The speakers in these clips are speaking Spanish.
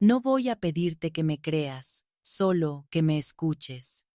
No voy a pedirte que me creas, solo que me escuches.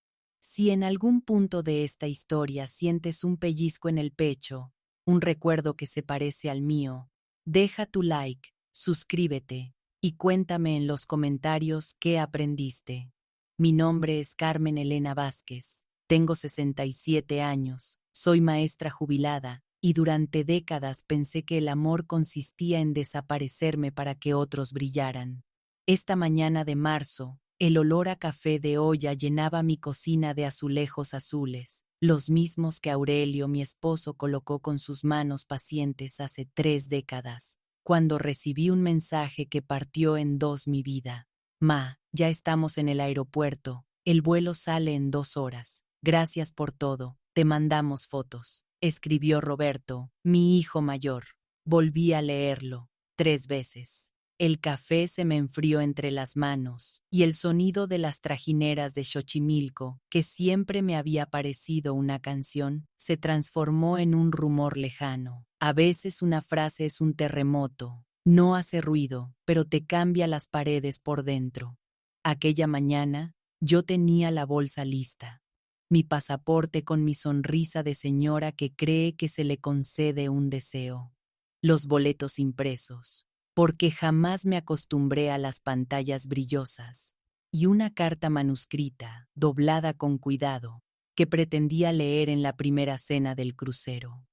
Si en algún punto de esta historia sientes un pellizco en el pecho, un recuerdo que se parece al mío, deja tu like, suscríbete y cuéntame en los comentarios qué aprendiste. Mi nombre es Carmen Elena Vázquez, tengo 67 años, soy maestra jubilada y durante décadas pensé que el amor consistía en desaparecerme para que otros brillaran. Esta mañana de marzo, el olor a café de olla llenaba mi cocina de azulejos azules, los mismos que Aurelio, mi esposo, colocó con sus manos pacientes hace 3 décadas, cuando recibí un mensaje que partió en dos mi vida. Ma, ya estamos en el aeropuerto, el vuelo sale en 2 horas. Gracias por todo, te mandamos fotos, escribió Roberto, mi hijo mayor. Volví a leerlo 3 veces. El café se me enfrió entre las manos, y el sonido de las trajineras de Xochimilco, que siempre me había parecido una canción, se transformó en un rumor lejano. A veces una frase es un terremoto, no hace ruido, pero te cambia las paredes por dentro. Aquella mañana, yo tenía la bolsa lista, mi pasaporte con mi sonrisa de señora que cree que se le concede un deseo, los boletos impresos, porque jamás me acostumbré a las pantallas brillosas, y una carta manuscrita, doblada con cuidado, que pretendía leer en la primera cena del crucero.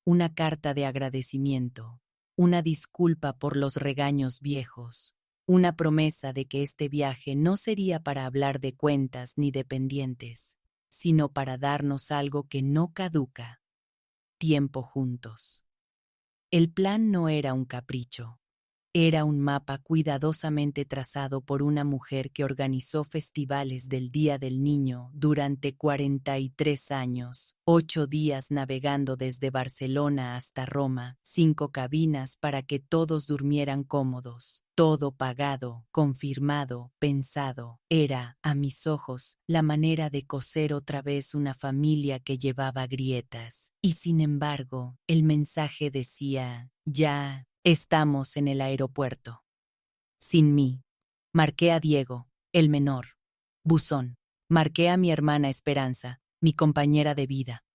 Una carta de agradecimiento, una disculpa por los regaños viejos, una promesa de que este viaje no sería para hablar de cuentas ni de pendientes, sino para darnos algo que no caduca: tiempo juntos. El plan no era un capricho. Era un mapa cuidadosamente trazado por una mujer que organizó festivales del Día del Niño durante 43 años, 8 días navegando desde Barcelona hasta Roma, 5 cabinas para que todos durmieran cómodos, todo pagado, confirmado, pensado. Era, a mis ojos, la manera de coser otra vez una familia que llevaba grietas. Y sin embargo, el mensaje decía: ya estamos en el aeropuerto. Sin mí. Marqué a Diego, el menor. Buzón. Marqué a mi hermana Esperanza, mi compañera de vida.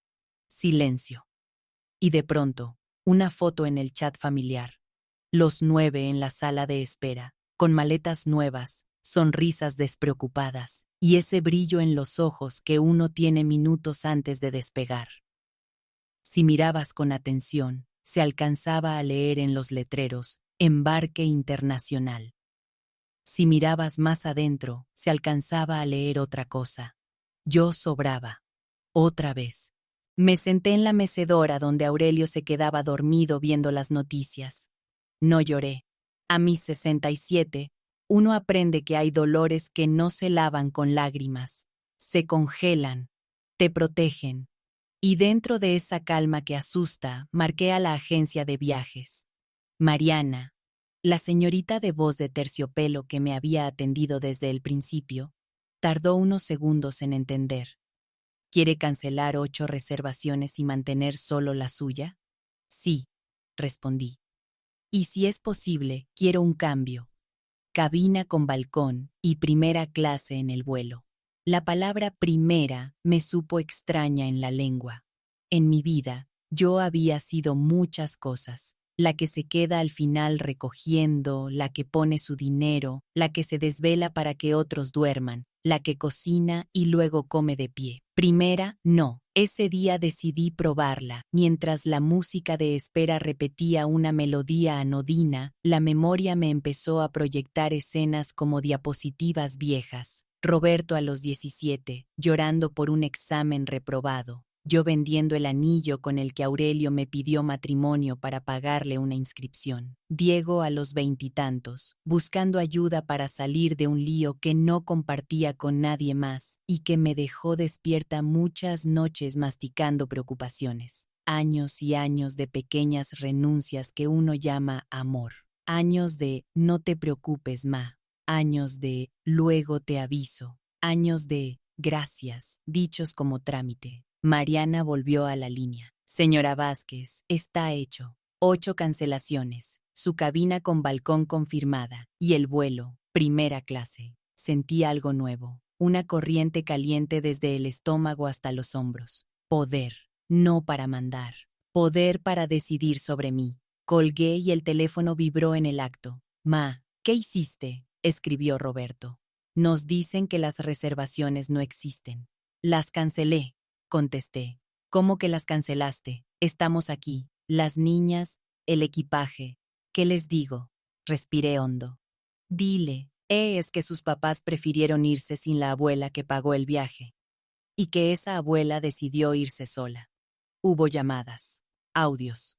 Silencio. Y de pronto, una foto en el chat familiar. Los 9 en la sala de espera, con maletas nuevas, sonrisas despreocupadas, y ese brillo en los ojos que uno tiene minutos antes de despegar. Si mirabas con atención, se alcanzaba a leer en los letreros: Embarque Internacional. Si mirabas más adentro, se alcanzaba a leer otra cosa: Yo sobraba. Otra vez. Me senté en la mecedora donde Aurelio se quedaba dormido viendo las noticias. No lloré. A mis 67, uno aprende que hay dolores que no se lavan con lágrimas. Se congelan. Te protegen. Y dentro de esa calma que asusta, marqué a la agencia de viajes. Mariana, la señorita de voz de terciopelo que me había atendido desde el principio, tardó unos segundos en entender. ¿Quiere cancelar 8 reservaciones y mantener solo la suya? Sí, respondí. Y si es posible, quiero un cambio. Cabina con balcón y primera clase en el vuelo. La palabra primera me supo extraña en la lengua. En mi vida, yo había sido muchas cosas: la que se queda al final recogiendo, la que pone su dinero, la que se desvela para que otros duerman, la que cocina y luego come de pie. Primera, no. Ese día decidí probarla. Mientras la música de espera repetía una melodía anodina, la memoria me empezó a proyectar escenas como diapositivas viejas. Roberto a los 17, llorando por un examen reprobado. Yo vendiendo el anillo con el que Aurelio me pidió matrimonio para pagarle una inscripción. Diego a los 20 y tantos, buscando ayuda para salir de un lío que no compartía con nadie más y que me dejó despierta muchas noches masticando preocupaciones. Años y años de pequeñas renuncias que uno llama amor. Años de no te preocupes, ma. Años de luego te aviso. Años de gracias, dichos como trámite. Mariana volvió a la línea. Señora Vázquez, está hecho. 8 cancelaciones, su cabina con balcón confirmada, y el vuelo. Primera clase. Sentí algo nuevo, una corriente caliente desde el estómago hasta los hombros. Poder, no para mandar. Poder para decidir sobre mí. Colgué y el teléfono vibró en el acto. Ma, ¿qué hiciste?, escribió Roberto. Nos dicen que las reservaciones no existen. Las cancelé, contesté. ¿Cómo que las cancelaste? Estamos aquí, las niñas, el equipaje. ¿Qué les digo? Respiré hondo. Dile, es que sus papás prefirieron irse sin la abuela que pagó el viaje. Y que esa abuela decidió irse sola. Hubo llamadas, audios.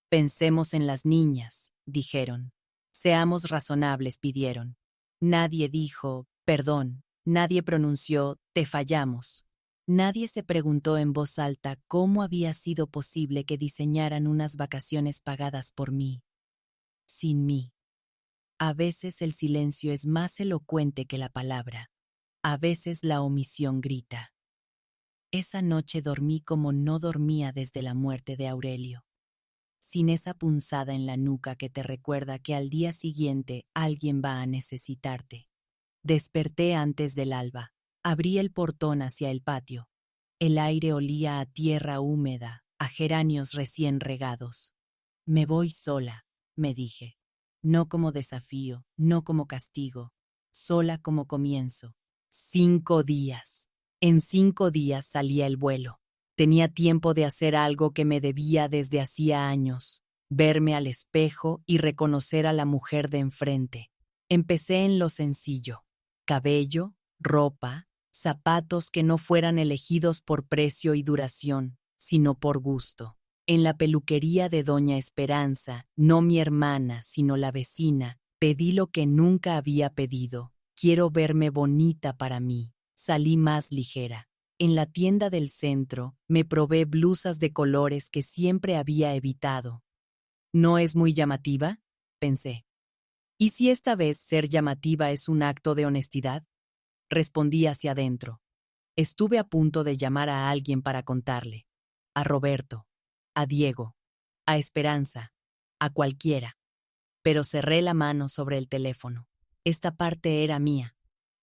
Pensemos en las niñas, dijeron. Seamos razonables, pidieron. Nadie dijo, perdón, nadie pronunció, te fallamos. Nadie se preguntó en voz alta cómo había sido posible que diseñaran unas vacaciones pagadas por mí. Sin mí. A veces el silencio es más elocuente que la palabra. A veces la omisión grita. Esa noche dormí como no dormía desde la muerte de Aurelio. Sin esa punzada en la nuca que te recuerda que al día siguiente alguien va a necesitarte. Desperté antes del alba. Abrí el portón hacia el patio. El aire olía a tierra húmeda, a geranios recién regados. Me voy sola, me dije. No como desafío, no como castigo, sola como comienzo. 5 días. En 5 días salía el vuelo. Tenía tiempo de hacer algo que me debía desde hacía años, verme al espejo y reconocer a la mujer de enfrente. Empecé en lo sencillo: cabello, ropa, zapatos que no fueran elegidos por precio y duración, sino por gusto. En la peluquería de Doña Esperanza, no mi hermana, sino la vecina, pedí lo que nunca había pedido. Quiero verme bonita para mí. Salí más ligera. En la tienda del centro, me probé blusas de colores que siempre había evitado. ¿No es muy llamativa?, pensé. ¿Y si esta vez ser llamativa es un acto de honestidad? Respondí hacia adentro. Estuve a punto de llamar a alguien para contarle. A Roberto, a Diego, a Esperanza, a cualquiera. Pero cerré la mano sobre el teléfono. Esta parte era mía.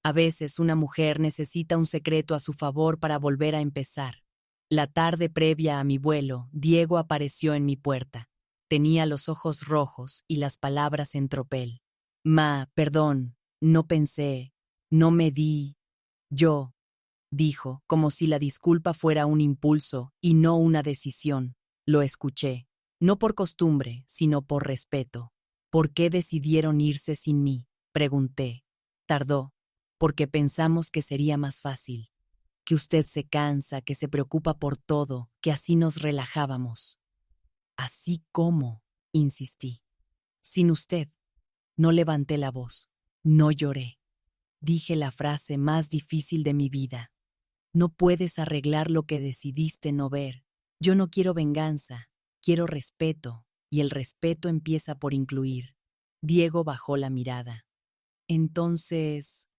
A veces una mujer necesita un secreto a su favor para volver a empezar. La tarde previa a mi vuelo, Diego apareció en mi puerta. Tenía los ojos rojos y las palabras en tropel. Ma, perdón, no pensé, no me di. Yo, dijo, como si la disculpa fuera un impulso y no una decisión. Lo escuché, no por costumbre, sino por respeto. ¿Por qué decidieron irse sin mí?, pregunté. Tardó. Porque pensamos que sería más fácil. Que usted se cansa, que se preocupa por todo, que así nos relajábamos. Así como, insistí. Sin usted. No levanté la voz. No lloré. Dije la frase más difícil de mi vida. No puedes arreglar lo que decidiste no ver. Yo no quiero venganza, quiero respeto, y el respeto empieza por incluir. Diego bajó la mirada. Entonces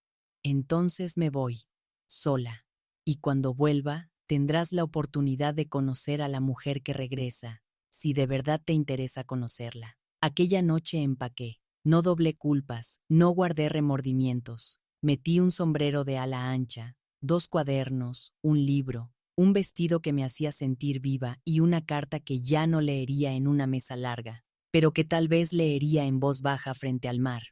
me voy, sola, y cuando vuelva, tendrás la oportunidad de conocer a la mujer que regresa, si de verdad te interesa conocerla. Aquella noche empaqué, no doblé culpas, no guardé remordimientos. Metí un sombrero de ala ancha, 2 cuadernos, un libro, un vestido que me hacía sentir viva y una carta que ya no leería en una mesa larga, pero que tal vez leería en voz baja frente al mar,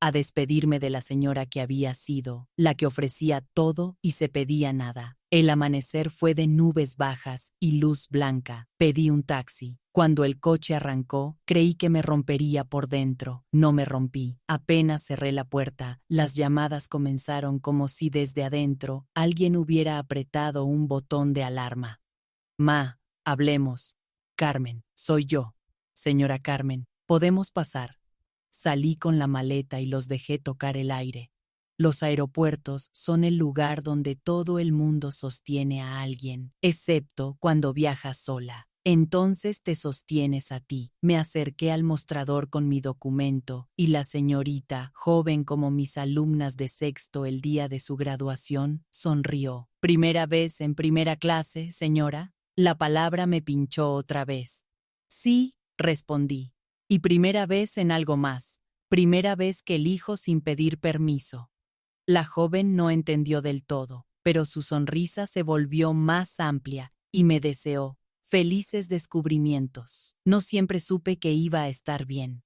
a despedirme de la señora que había sido, la que ofrecía todo y se pedía nada. El amanecer fue de nubes bajas y luz blanca. Pedí un taxi. Cuando el coche arrancó, creí que me rompería por dentro. No me rompí. Apenas cerré la puerta, las llamadas comenzaron como si desde adentro alguien hubiera apretado un botón de alarma. Ma, hablemos. Carmen, soy yo. Señora Carmen, ¿podemos pasar? Salí con la maleta y los dejé tocar el aire. Los aeropuertos son el lugar donde todo el mundo sostiene a alguien, excepto cuando viajas sola. Entonces te sostienes a ti. Me acerqué al mostrador con mi documento y la señorita, joven como mis alumnas de sexto el día de su graduación, sonrió. ¿Primera vez en primera clase, señora? La palabra me pinchó otra vez. Sí, respondí. Y primera vez en algo más. Primera vez que elijo sin pedir permiso. La joven no entendió del todo, pero su sonrisa se volvió más amplia y me deseó felices descubrimientos. No siempre supe que iba a estar bien.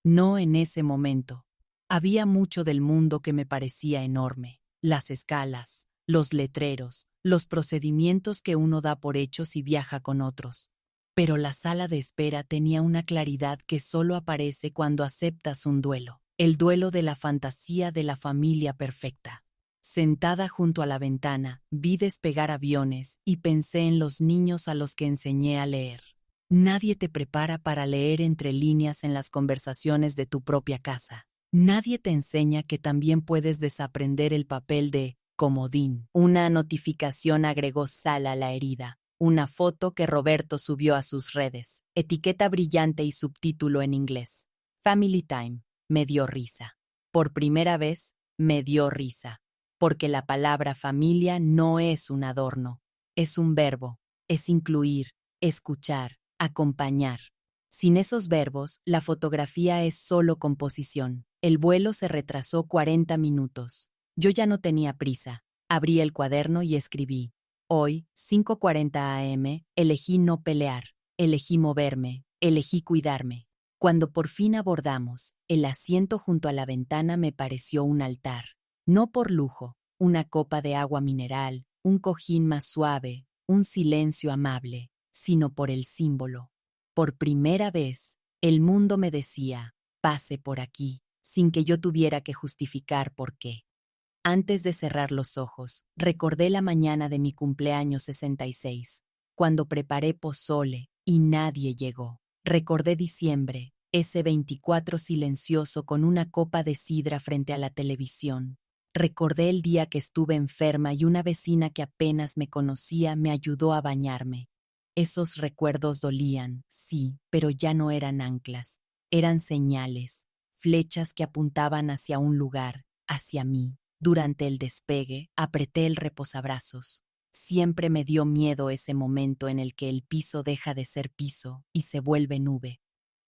No en ese momento. Había mucho del mundo que me parecía enorme. Las escalas, los letreros, los procedimientos que uno da por hechos si viaja con otros. Pero la sala de espera tenía una claridad que solo aparece cuando aceptas un duelo. El duelo de la fantasía de la familia perfecta. Sentada junto a la ventana, vi despegar aviones y pensé en los niños a los que enseñé a leer. Nadie te prepara para leer entre líneas en las conversaciones de tu propia casa. Nadie te enseña que también puedes desaprender el papel de comodín. Una notificación agregó sal a la herida. Una foto que Roberto subió a sus redes. Etiqueta brillante y subtítulo en inglés. Family Time. Me dio risa. Por primera vez, me dio risa. Porque la palabra familia no es un adorno. Es un verbo. Es incluir, escuchar, acompañar. Sin esos verbos, la fotografía es solo composición. El vuelo se retrasó 40 minutos. Yo ya no tenía prisa. Abrí el cuaderno y escribí. Hoy, 5:40 a.m., elegí no pelear, elegí moverme, elegí cuidarme. Cuando por fin abordamos, el asiento junto a la ventana me pareció un altar. No por lujo, una copa de agua mineral, un cojín más suave, un silencio amable, sino por el símbolo. Por primera vez, el mundo me decía, pase por aquí, sin que yo tuviera que justificar por qué. Antes de cerrar los ojos, recordé la mañana de mi cumpleaños 66, cuando preparé pozole y nadie llegó. Recordé diciembre, ese 24 silencioso con una copa de sidra frente a la televisión. Recordé el día que estuve enferma y una vecina que apenas me conocía me ayudó a bañarme. Esos recuerdos dolían, sí, pero ya no eran anclas. Eran señales, flechas que apuntaban hacia un lugar, hacia mí. Durante el despegue, apreté el reposabrazos. Siempre me dio miedo ese momento en el que el piso deja de ser piso y se vuelve nube.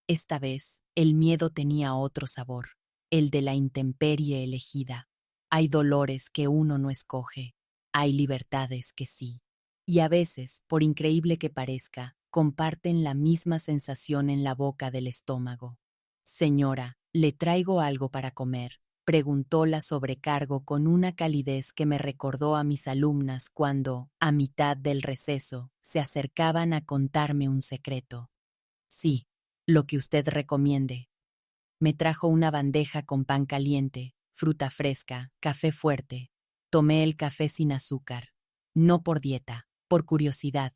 Esta vez, el miedo tenía otro sabor, el de la intemperie elegida. Hay dolores que uno no escoge, hay libertades que sí. Y a veces, por increíble que parezca, comparten la misma sensación en la boca del estómago. Señora, ¿le traigo algo para comer?, preguntó la sobrecargo con una calidez que me recordó a mis alumnas cuando, a mitad del receso, se acercaban a contarme un secreto. Sí, lo que usted recomiende. Me trajo una bandeja con pan caliente, fruta fresca, café fuerte. Tomé el café sin azúcar. No por dieta, por curiosidad.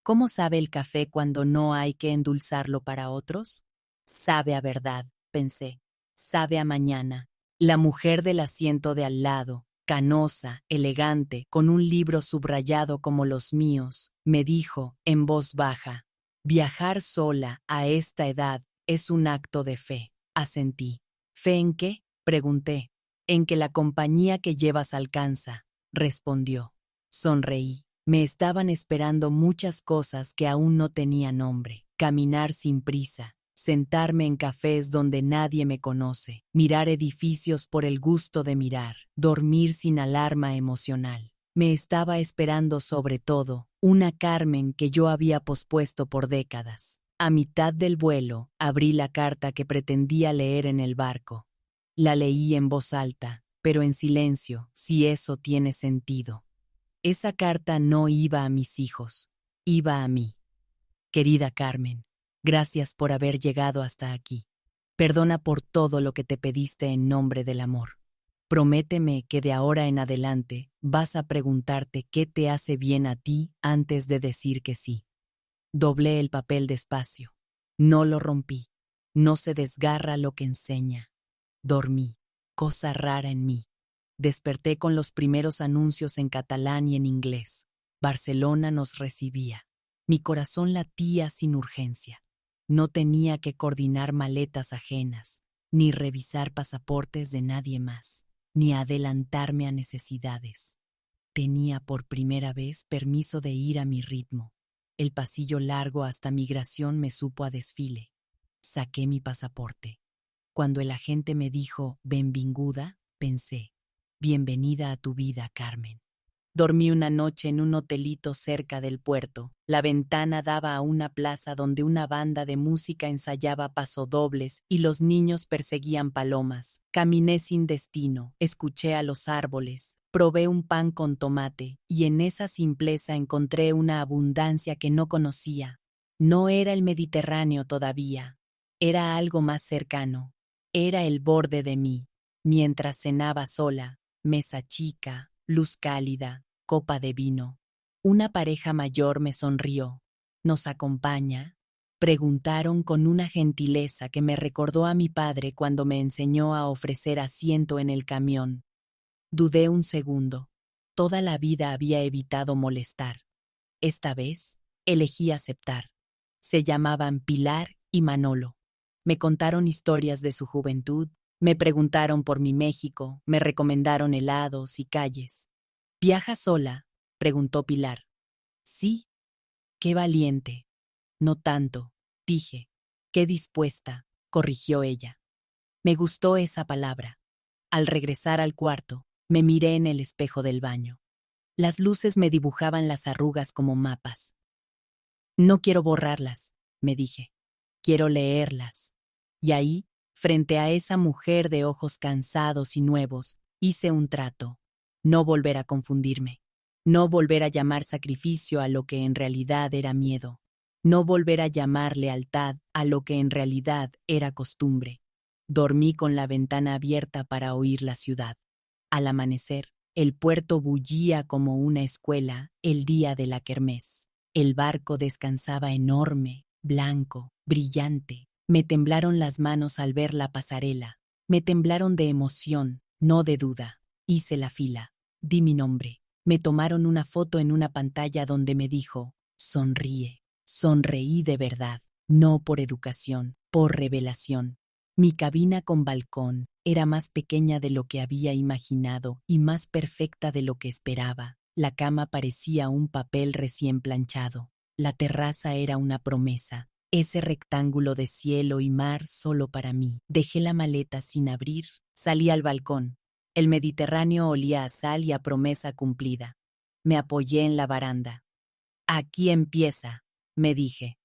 ¿Cómo sabe el café cuando no hay que endulzarlo para otros? Sabe a verdad, pensé. Sabe a mañana. La mujer del asiento de al lado, canosa, elegante, con un libro subrayado como los míos, me dijo, en voz baja, viajar sola a esta edad es un acto de fe. Asentí. ¿Fe en qué?, pregunté. En que la compañía que llevas alcanza, respondió. Sonreí. Me estaban esperando muchas cosas que aún no tenían nombre. Caminar sin prisa, sentarme en cafés donde nadie me conoce, mirar edificios por el gusto de mirar, dormir sin alarma emocional. Me estaba esperando sobre todo una Carmen que yo había pospuesto por décadas. A mitad del vuelo, abrí la carta que pretendía leer en el barco. La leí en voz alta, pero en silencio, si eso tiene sentido. Esa carta no iba a mis hijos, iba a mí. Querida Carmen, gracias por haber llegado hasta aquí. Perdona por todo lo que te pediste en nombre del amor. Prométeme que de ahora en adelante vas a preguntarte qué te hace bien a ti antes de decir que sí. Doblé el papel despacio. No lo rompí. No se desgarra lo que enseña. Dormí, cosa rara en mí. Desperté con los primeros anuncios en catalán y en inglés. Barcelona nos recibía. Mi corazón latía sin urgencia. No tenía que coordinar maletas ajenas, ni revisar pasaportes de nadie más, ni adelantarme a necesidades. Tenía por primera vez permiso de ir a mi ritmo. El pasillo largo hasta migración me supo a desfile. Saqué mi pasaporte. Cuando el agente me dijo benvinguda, pensé, bienvenida a tu vida, Carmen. Dormí una noche en un hotelito cerca del puerto. La ventana daba a una plaza donde una banda de música ensayaba pasodobles y los niños perseguían palomas. Caminé sin destino, escuché a los árboles, probé un pan con tomate y en esa simpleza encontré una abundancia que no conocía. No era el Mediterráneo todavía, era algo más cercano. Era el borde de mí. Mientras cenaba sola, mesa chica, luz cálida, copa de vino. Una pareja mayor me sonrió. ¿Nos acompaña? Preguntaron con una gentileza que me recordó a mi padre cuando me enseñó a ofrecer asiento en el camión. Dudé un segundo. Toda la vida había evitado molestar. Esta vez, elegí aceptar. Se llamaban Pilar y Manolo. Me contaron historias de su juventud, me preguntaron por mi México, me recomendaron helados y calles. ¿Viaja sola?, preguntó Pilar. Sí. Qué valiente. No tanto, dije. Qué dispuesta, corrigió ella. Me gustó esa palabra. Al regresar al cuarto, me miré en el espejo del baño. Las luces me dibujaban las arrugas como mapas. No quiero borrarlas, me dije. Quiero leerlas. Y ahí, frente a esa mujer de ojos cansados y nuevos, hice un trato. No volver a confundirme. No volver a llamar sacrificio a lo que en realidad era miedo. No volver a llamar lealtad a lo que en realidad era costumbre. Dormí con la ventana abierta para oír la ciudad. Al amanecer, el puerto bullía como una escuela el día de la kermés. El barco descansaba enorme, blanco, brillante. Me temblaron las manos al ver la pasarela. Me temblaron de emoción, no de duda. Hice la fila. Di mi nombre. Me tomaron una foto en una pantalla donde me dijo, sonríe. Sonreí de verdad, no por educación, por revelación. Mi cabina con balcón era más pequeña de lo que había imaginado y más perfecta de lo que esperaba. La cama parecía un papel recién planchado. La terraza era una promesa. Ese rectángulo de cielo y mar solo para mí. Dejé la maleta sin abrir. Salí al balcón. El Mediterráneo olía a sal y a promesa cumplida. Me apoyé en la baranda. Aquí empieza, me dije.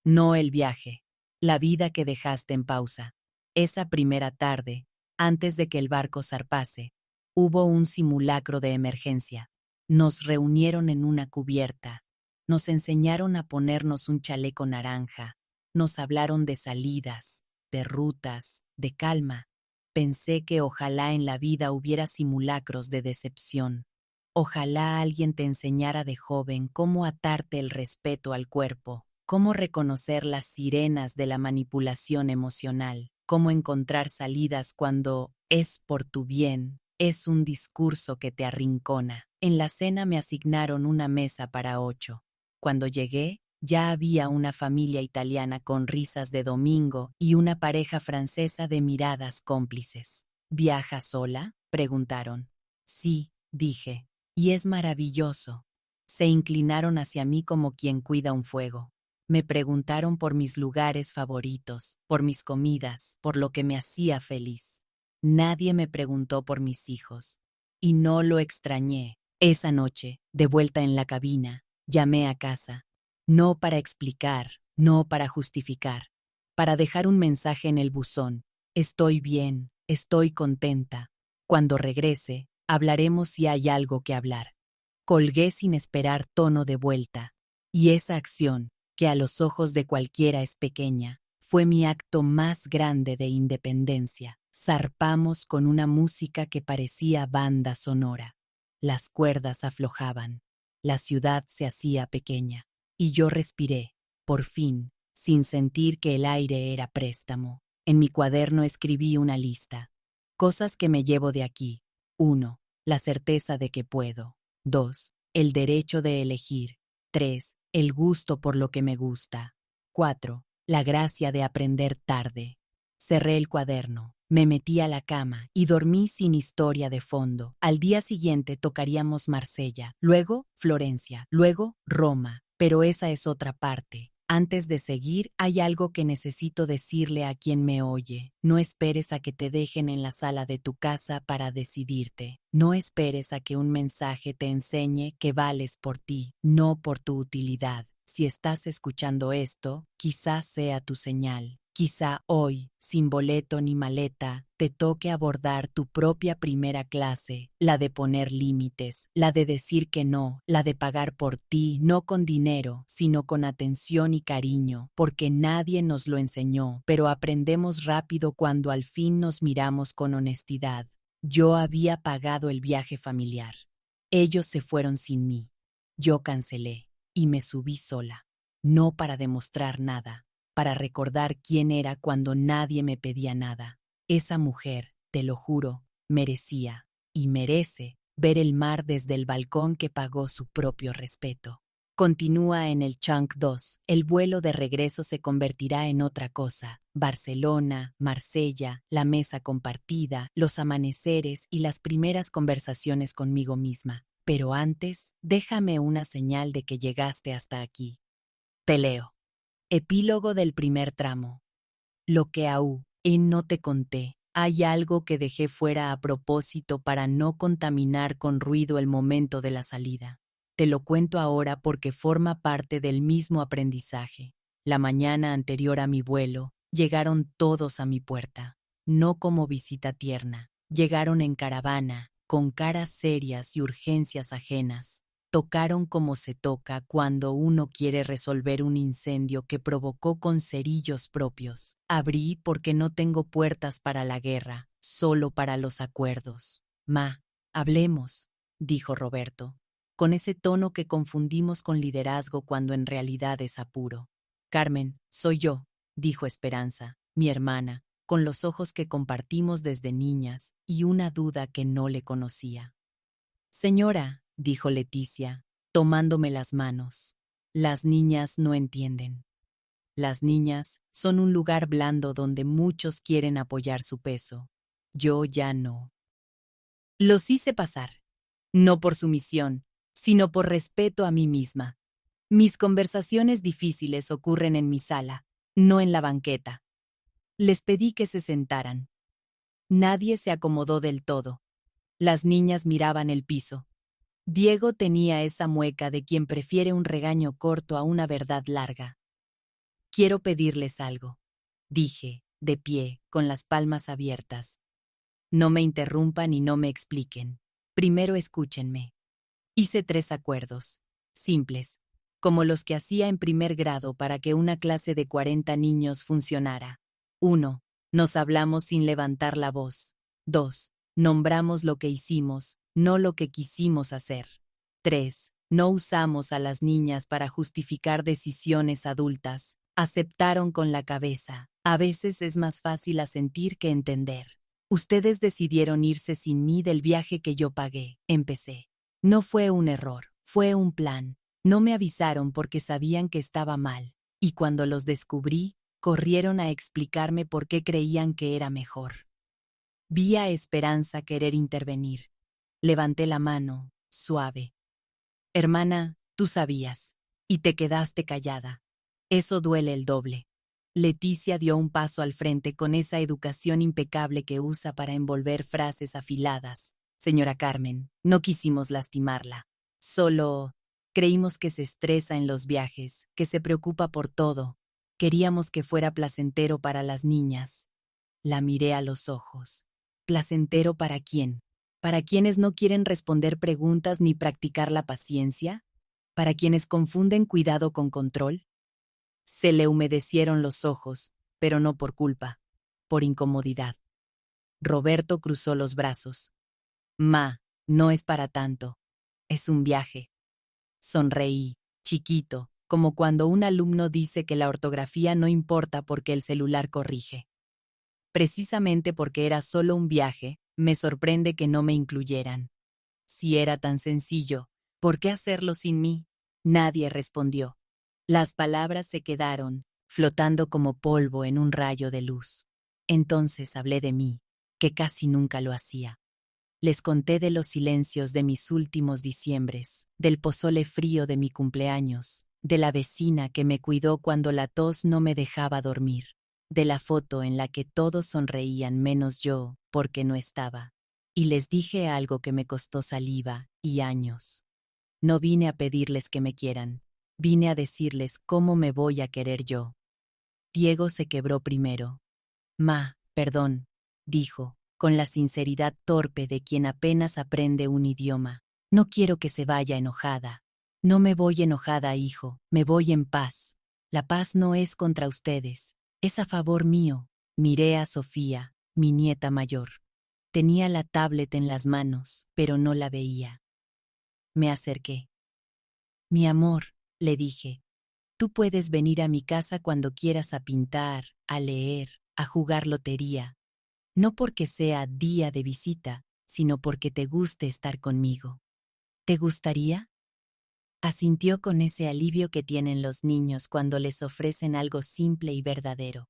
No el viaje. La vida que dejaste en pausa. Esa primera tarde, antes de que el barco zarpase, hubo un simulacro de emergencia. Nos reunieron en una cubierta. Nos enseñaron a ponernos un chaleco naranja. Nos hablaron de salidas, de rutas, de calma. Pensé que ojalá en la vida hubiera simulacros de decepción. Ojalá alguien te enseñara de joven cómo atarte el respeto al cuerpo, cómo reconocer las sirenas de la manipulación emocional, cómo encontrar salidas cuando es por tu bien, es un discurso que te arrincona. En la cena me asignaron una mesa para 8. Cuando llegué, ya había una familia italiana con risas de domingo y una pareja francesa de miradas cómplices. ¿Viaja sola?, preguntaron. Sí, dije. Y es maravilloso. Se inclinaron hacia mí como quien cuida un fuego. Me preguntaron por mis lugares favoritos, por mis comidas, por lo que me hacía feliz. Nadie me preguntó por mis hijos. Y no lo extrañé. Esa noche, de vuelta en la cabina, llamé a casa. No para explicar, no para justificar. Para dejar un mensaje en el buzón. Estoy bien, estoy contenta. Cuando regrese, hablaremos si hay algo que hablar. Colgué sin esperar tono de vuelta. Y esa acción, que a los ojos de cualquiera es pequeña, fue mi acto más grande de independencia. Zarpamos con una música que parecía banda sonora. Las cuerdas aflojaban. La ciudad se hacía pequeña. Y yo respiré, por fin, sin sentir que el aire era préstamo. En mi cuaderno escribí una lista. Cosas que me llevo de aquí. 1. La certeza de que puedo. 2. El derecho de elegir. 3. El gusto por lo que me gusta. 4. La gracia de aprender tarde. Cerré el cuaderno, me metí a la cama y dormí sin historia de fondo. Al día siguiente tocaríamos Marsella, luego Florencia, luego Roma, pero esa es otra parte. Antes de seguir, hay algo que necesito decirle a quien me oye. No esperes a que te dejen en la sala de tu casa para decidirte. No esperes a que un mensaje te enseñe que vales por ti, no por tu utilidad. Si estás escuchando esto, quizás sea tu señal. Quizá hoy, sin boleto ni maleta, te toque abordar tu propia primera clase, la de poner límites, la de decir que no, la de pagar por ti, no con dinero, sino con atención y cariño, porque nadie nos lo enseñó, pero aprendemos rápido cuando al fin nos miramos con honestidad. Yo había pagado el viaje familiar. Ellos se fueron sin mí. Yo cancelé y me subí sola, no para demostrar nada, para recordar quién era cuando nadie me pedía nada. Esa mujer, te lo juro, merecía y merece ver el mar desde el balcón que pagó su propio respeto. Continúa en el Chunk 2. El vuelo de regreso se convertirá en otra cosa. Barcelona, Marsella, la mesa compartida, los amaneceres y las primeras conversaciones conmigo misma. Pero antes, déjame una señal de que llegaste hasta aquí. Te leo. Epílogo del primer tramo. Lo que aún no te conté. Hay algo que dejé fuera a propósito para no contaminar con ruido el momento de la salida. Te lo cuento ahora porque forma parte del mismo aprendizaje. La mañana anterior a mi vuelo, llegaron todos a mi puerta. No como visita tierna. Llegaron en caravana, con caras serias y urgencias ajenas. Tocaron como se toca cuando uno quiere resolver un incendio que provocó con cerillos propios. Abrí porque no tengo puertas para la guerra, solo para los acuerdos. Ma, hablemos, dijo Roberto, con ese tono que confundimos con liderazgo cuando en realidad es apuro. Carmen, soy yo, dijo Esperanza, mi hermana, con los ojos que compartimos desde niñas y una duda que no le conocía. Señora, dijo Leticia, tomándome las manos. Las niñas no entienden. Las niñas son un lugar blando donde muchos quieren apoyar su peso. Yo ya no. Los hice pasar, no por sumisión, sino por respeto a mí misma. Mis conversaciones difíciles ocurren en mi sala, no en la banqueta. Les pedí que se sentaran. Nadie se acomodó del todo. Las niñas miraban el piso. Diego tenía esa mueca de quien prefiere un regaño corto a una verdad larga. Quiero pedirles algo, dije, de pie, con las palmas abiertas. No me interrumpan y no me expliquen. Primero escúchenme. Hice 3 acuerdos, simples, como los que hacía en primer grado para que una clase de 40 niños funcionara. 1. Nos hablamos sin levantar la voz. 2. Nombramos lo que hicimos, no lo que quisimos hacer. 3. No usamos a las niñas para justificar decisiones adultas. Aceptaron con la cabeza. A veces es más fácil asentir que entender. Ustedes decidieron irse sin mí del viaje que yo pagué. Empecé. No fue un error, fue un plan. No me avisaron porque sabían que estaba mal. Y cuando los descubrí, corrieron a explicarme por qué creían que era mejor. Vi a Esperanza querer intervenir. Levanté la mano, suave. Hermana, tú sabías. Y te quedaste callada. Eso duele el doble. Leticia dio un paso al frente con esa educación impecable que usa para envolver frases afiladas. Señora Carmen, no quisimos lastimarla. Solo creímos que se estresa en los viajes, que se preocupa por todo. Queríamos que fuera placentero para las niñas. La miré a los ojos. ¿Placentero para quién? ¿Para quienes no quieren responder preguntas ni practicar la paciencia? ¿Para quienes confunden cuidado con control? Se le humedecieron los ojos, pero no por culpa, por incomodidad. Roberto cruzó los brazos. Ma, no es para tanto. Es un viaje. Sonreí, chiquito, como cuando un alumno dice que la ortografía no importa porque el celular corrige. Precisamente porque era solo un viaje, me sorprende que no me incluyeran. Si era tan sencillo, ¿por qué hacerlo sin mí? Nadie respondió. Las palabras se quedaron, flotando como polvo en un rayo de luz. Entonces hablé de mí, que casi nunca lo hacía. Les conté de los silencios de mis últimos diciembres, del pozole frío de mi cumpleaños, de la vecina que me cuidó cuando la tos no me dejaba dormir, de la foto en la que todos sonreían menos yo porque no estaba. Y les dije algo que me costó saliva y años. No vine a pedirles que me quieran, vine a decirles cómo me voy a querer yo. Diego se quebró primero. Ma, perdón, dijo, con la sinceridad torpe de quien apenas aprende un idioma. No quiero que se vaya enojada. No me voy enojada, hijo, me voy en paz. La paz no es contra ustedes, es a favor mío. Miré a Sofía, mi nieta mayor. Tenía la tablet en las manos, pero no la veía. Me acerqué. Mi amor, le dije, tú puedes venir a mi casa cuando quieras a pintar, a leer, a jugar lotería. No porque sea día de visita, sino porque te guste estar conmigo. ¿Te gustaría? Asintió con ese alivio que tienen los niños cuando les ofrecen algo simple y verdadero.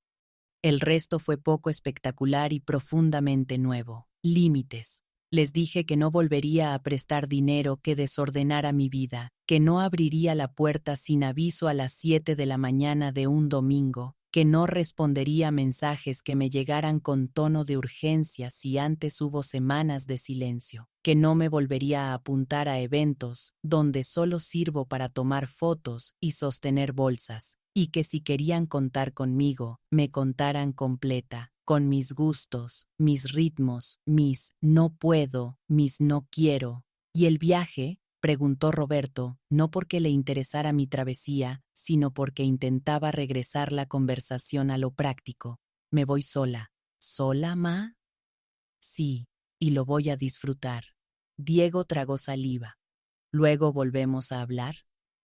El resto fue poco espectacular y profundamente nuevo. Límites. Les dije que no volvería a prestar dinero que desordenara mi vida, que no abriría la puerta sin aviso a las 7 de la mañana de un domingo, que no respondería a mensajes que me llegaran con tono de urgencia si antes hubo semanas de silencio, que no me volvería a apuntar a eventos donde solo sirvo para tomar fotos y sostener bolsas, y que si querían contar conmigo, me contaran completa, con mis gustos, mis ritmos, mis no puedo, mis no quiero. ¿Y el viaje? Preguntó Roberto, no porque le interesara mi travesía, sino porque intentaba regresar la conversación a lo práctico. Me voy sola. ¿Sola, ma? Sí, y lo voy a disfrutar. Diego tragó saliva. ¿Luego volvemos a hablar?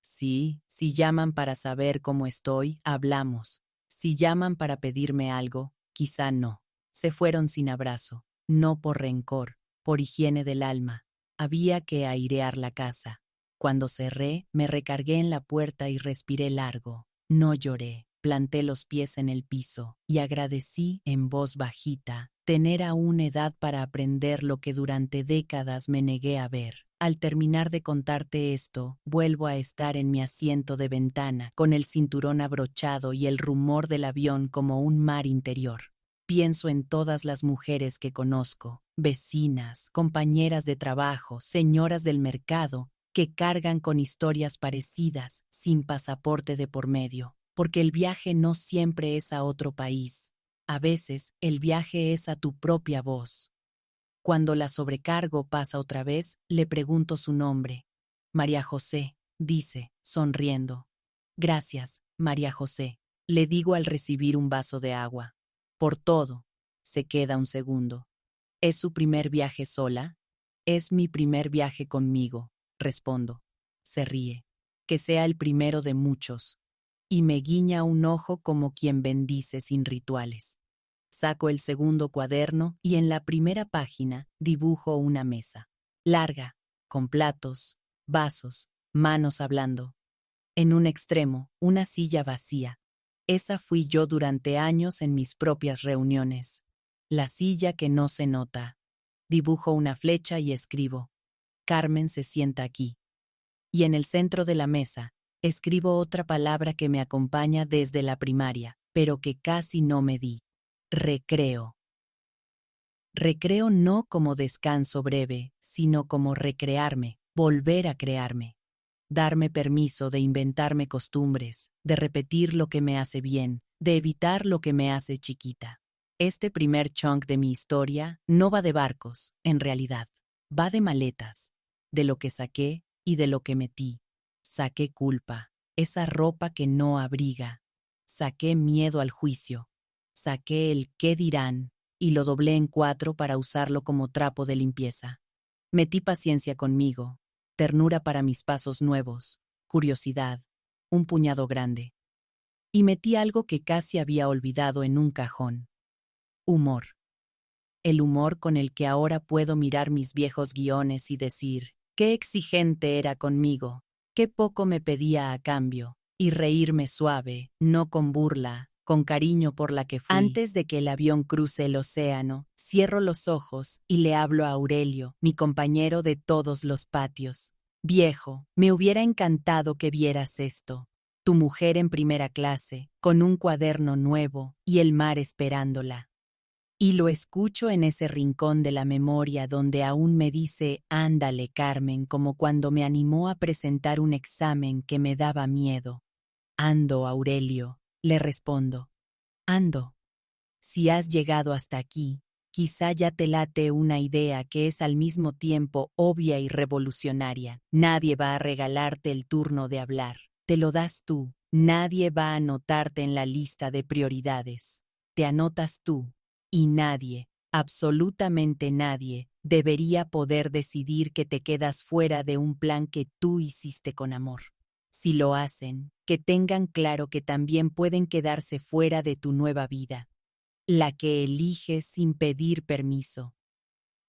Sí, si llaman para saber cómo estoy, hablamos. Si llaman para pedirme algo, quizá no. Se fueron sin abrazo, no por rencor, por higiene del alma. Había que airear la casa. Cuando cerré, me recargué en la puerta y respiré largo. No lloré, planté los pies en el piso y agradecí en voz bajita tener aún edad para aprender lo que durante décadas me negué a ver. Al terminar de contarte esto, vuelvo a estar en mi asiento de ventana, con el cinturón abrochado y el rumor del avión como un mar interior. Pienso en todas las mujeres que conozco, vecinas, compañeras de trabajo, señoras del mercado, que cargan con historias parecidas, sin pasaporte de por medio, porque el viaje no siempre es a otro país. A veces, el viaje es a tu propia voz. Cuando la sobrecargo pasa otra vez, le pregunto su nombre. María José, dice, sonriendo. Gracias, María José, le digo al recibir un vaso de agua. Por todo. Se queda un segundo. ¿Es su primer viaje sola? Es mi primer viaje conmigo, respondo. Se ríe. Que sea el primero de muchos. Y me guiña un ojo como quien bendice sin rituales. Saco el segundo cuaderno y en la primera página dibujo una mesa. Larga, con platos, vasos, manos hablando. En un extremo, una silla vacía. Esa fui yo durante años en mis propias reuniones. La silla que no se nota. Dibujo una flecha y escribo. Carmen se sienta aquí. Y en el centro de la mesa, escribo otra palabra que me acompaña desde la primaria, pero que casi no me di. Recreo. Recreo no como descanso breve, sino como recrearme, volver a crearme. Darme permiso de inventarme costumbres, de repetir lo que me hace bien, de evitar lo que me hace chiquita. Este primer chunk de mi historia no va de barcos, en realidad. Va de maletas, de lo que saqué y de lo que metí. Saqué culpa, esa ropa que no abriga. Saqué miedo al juicio. Saqué el qué dirán y lo doblé en 4 para usarlo como trapo de limpieza. Metí paciencia conmigo, ternura para mis pasos nuevos, curiosidad, un puñado grande. Y metí algo que casi había olvidado en un cajón. Humor. El humor con el que ahora puedo mirar mis viejos guiones y decir, qué exigente era conmigo, qué poco me pedía a cambio, y reírme suave, no con burla, con cariño por la que fui. Antes de que el avión cruce el océano, cierro los ojos y le hablo a Aurelio, mi compañero de todos los patios. Viejo, me hubiera encantado que vieras esto. Tu mujer en primera clase, con un cuaderno nuevo y el mar esperándola. Y lo escucho en ese rincón de la memoria donde aún me dice, ándale, Carmen, como cuando me animó a presentar un examen que me daba miedo. Ando, Aurelio, le respondo. Ando. Si has llegado hasta aquí, quizá ya te late una idea que es al mismo tiempo obvia y revolucionaria. Nadie va a regalarte el turno de hablar. Te lo das tú. Nadie va a anotarte en la lista de prioridades. Te anotas tú. Y nadie, absolutamente nadie, debería poder decidir que te quedas fuera de un plan que tú hiciste con amor. Si lo hacen, que tengan claro que también pueden quedarse fuera de tu nueva vida, la que eliges sin pedir permiso.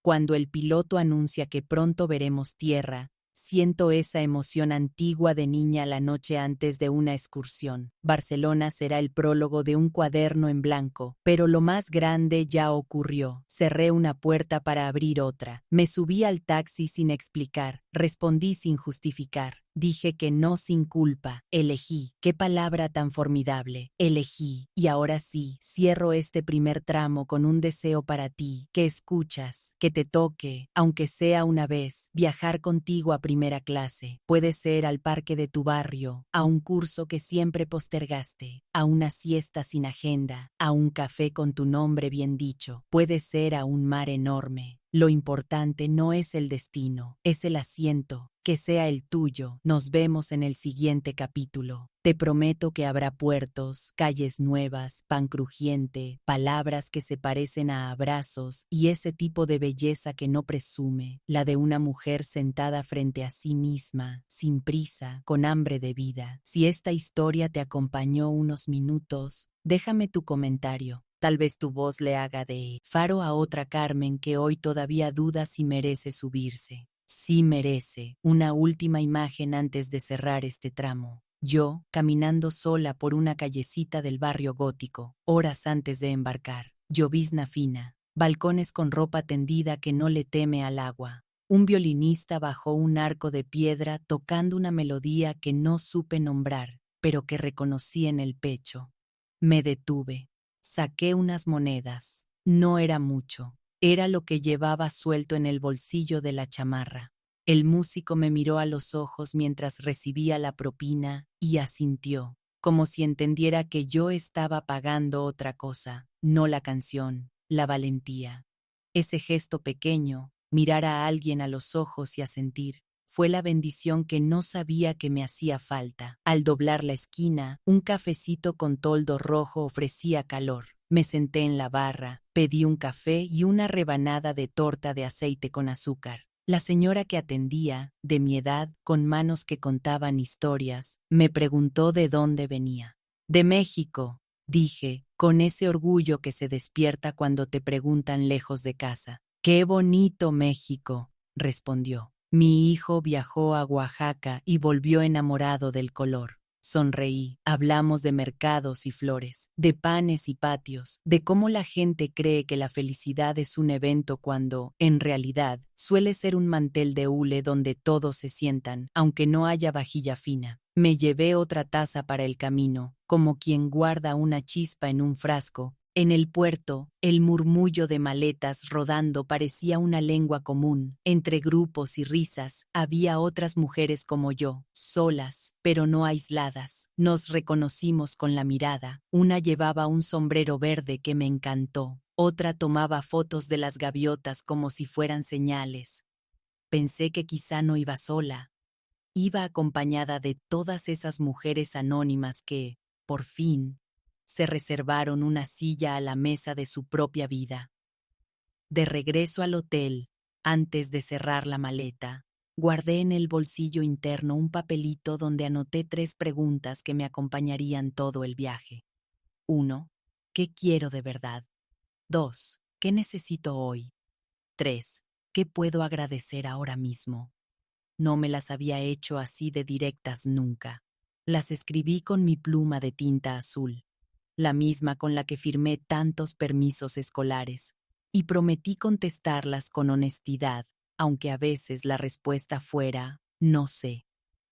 Cuando el piloto anuncia que pronto veremos tierra, siento esa emoción antigua de niña la noche antes de una excursión. Barcelona será el prólogo de un cuaderno en blanco, pero lo más grande ya ocurrió. Cerré una puerta para abrir otra. Me subí al taxi sin explicar, respondí sin justificar. Dije que no sin culpa. Elegí. Qué palabra tan formidable. Elegí. Y ahora sí, cierro este primer tramo con un deseo para ti, que escuchas, que te toque, aunque sea una vez, viajar contigo a primera clase. Puede ser al parque de tu barrio, a un curso que siempre postergaste, a una siesta sin agenda, a un café con tu nombre bien dicho. Puede ser a un mar enorme. Lo importante no es el destino, es el asiento. Que sea el tuyo. Nos vemos en el siguiente capítulo. Te prometo que habrá puertos, calles nuevas, pan crujiente, palabras que se parecen a abrazos y ese tipo de belleza que no presume, la de una mujer sentada frente a sí misma, sin prisa, con hambre de vida. Si esta historia te acompañó unos minutos, déjame tu comentario. Tal vez tu voz le haga de faro a otra Carmen que hoy todavía duda si merece subirse. Sí merece. Una última imagen antes de cerrar este tramo. Yo, caminando sola por una callecita del barrio gótico, horas antes de embarcar. Llovizna fina, balcones con ropa tendida que no le teme al agua. Un violinista bajo un arco de piedra tocando una melodía que no supe nombrar, pero que reconocí en el pecho. Me detuve. Saqué unas monedas. No era mucho. Era lo que llevaba suelto en el bolsillo de la chamarra. El músico me miró a los ojos mientras recibía la propina y asintió, como si entendiera que yo estaba pagando otra cosa, no la canción, la valentía. Ese gesto pequeño, mirar a alguien a los ojos y asentir, fue la bendición que no sabía que me hacía falta. Al doblar la esquina, un cafecito con toldo rojo ofrecía calor. Me senté en la barra, pedí un café y una rebanada de torta de aceite con azúcar. La señora que atendía, de mi edad, con manos que contaban historias, me preguntó de dónde venía. De México, dije, con ese orgullo que se despierta cuando te preguntan lejos de casa. ¡Qué bonito México!, respondió. Mi hijo viajó a Oaxaca y volvió enamorado del color. Sonreí. Hablamos de mercados y flores, de panes y patios, de cómo la gente cree que la felicidad es un evento cuando, en realidad, suele ser un mantel de hule donde todos se sientan, aunque no haya vajilla fina. Me llevé otra taza para el camino, como quien guarda una chispa en un frasco. En el puerto, el murmullo de maletas rodando parecía una lengua común. Entre grupos y risas, había otras mujeres como yo, solas, pero no aisladas. Nos reconocimos con la mirada. Una llevaba un sombrero verde que me encantó. Otra tomaba fotos de las gaviotas como si fueran señales. Pensé que quizá no iba sola. Iba acompañada de todas esas mujeres anónimas que, por fin, se reservaron una silla a la mesa de su propia vida. De regreso al hotel, antes de cerrar la maleta, guardé en el bolsillo interno un papelito donde anoté 3 preguntas que me acompañarían todo el viaje. 1. ¿Qué quiero de verdad? 2. ¿Qué necesito hoy? 3. ¿Qué puedo agradecer ahora mismo? No me las había hecho así de directas nunca. Las escribí con mi pluma de tinta azul, la misma con la que firmé tantos permisos escolares, y prometí contestarlas con honestidad, aunque a veces la respuesta fuera, no sé.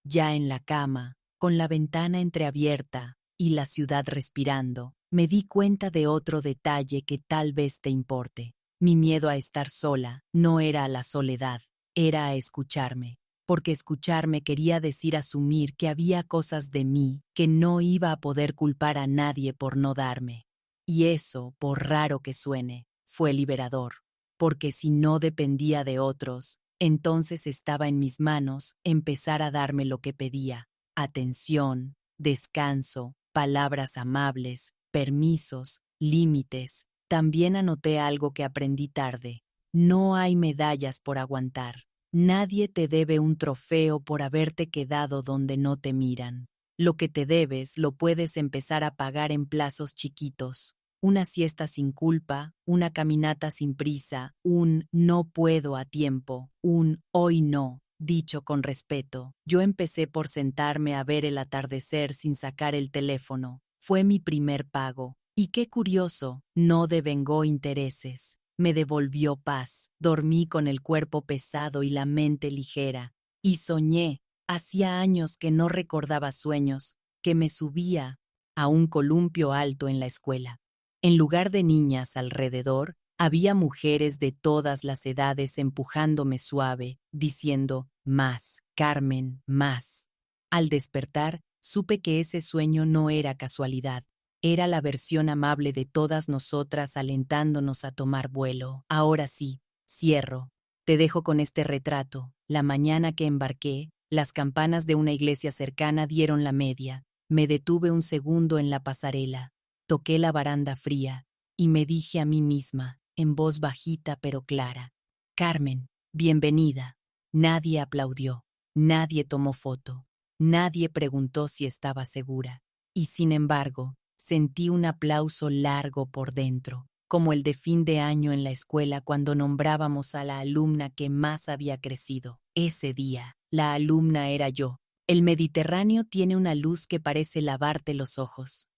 Ya en la cama, Con la ventana entreabierta y la ciudad respirando, me di cuenta de otro detalle que tal vez te importe. Mi miedo a estar sola no era a la soledad, era a escucharme, porque escucharme quería decir asumir que había cosas de mí que no iba a poder culpar a nadie por no darme. Y eso, por raro que suene, fue liberador, porque si no dependía de otros, entonces estaba en mis manos empezar a darme lo que pedía: atención, descanso, palabras amables, permisos, límites. También anoté algo que aprendí tarde: no hay medallas por aguantar. Nadie te debe un trofeo por haberte quedado donde no te miran. Lo que te debes lo puedes empezar a pagar en plazos chiquitos: una siesta sin culpa, una caminata sin prisa, un no puedo a tiempo, un hoy no, dicho con respeto. Yo empecé por sentarme a ver el atardecer sin sacar el teléfono. Fue mi primer pago. Y qué curioso, no devengó intereses. Me devolvió paz. Dormí con el cuerpo pesado y la mente ligera. Y soñé. Hacía años que no recordaba sueños, que me subía a un columpio alto en la escuela. En lugar de niñas alrededor, había mujeres de todas las edades empujándome suave, diciendo: más, Carmen, más. Al despertar, supe que ese sueño no era casualidad. Era la versión amable de todas nosotras alentándonos a tomar vuelo. Ahora sí, cierro. Te dejo con este retrato. La mañana que embarqué, las campanas de una iglesia cercana dieron la media. Me detuve un segundo en la pasarela. Toqué la baranda fría y me dije a mí misma, en voz bajita pero clara: Carmen, bienvenida. Nadie aplaudió, nadie tomó foto, nadie preguntó si estaba segura. Y sin embargo, sentí un aplauso largo por dentro, como el de fin de año en la escuela cuando nombrábamos a la alumna que más había crecido. Ese día, la alumna era yo. El Mediterráneo tiene una luz que parece lavarte los ojos.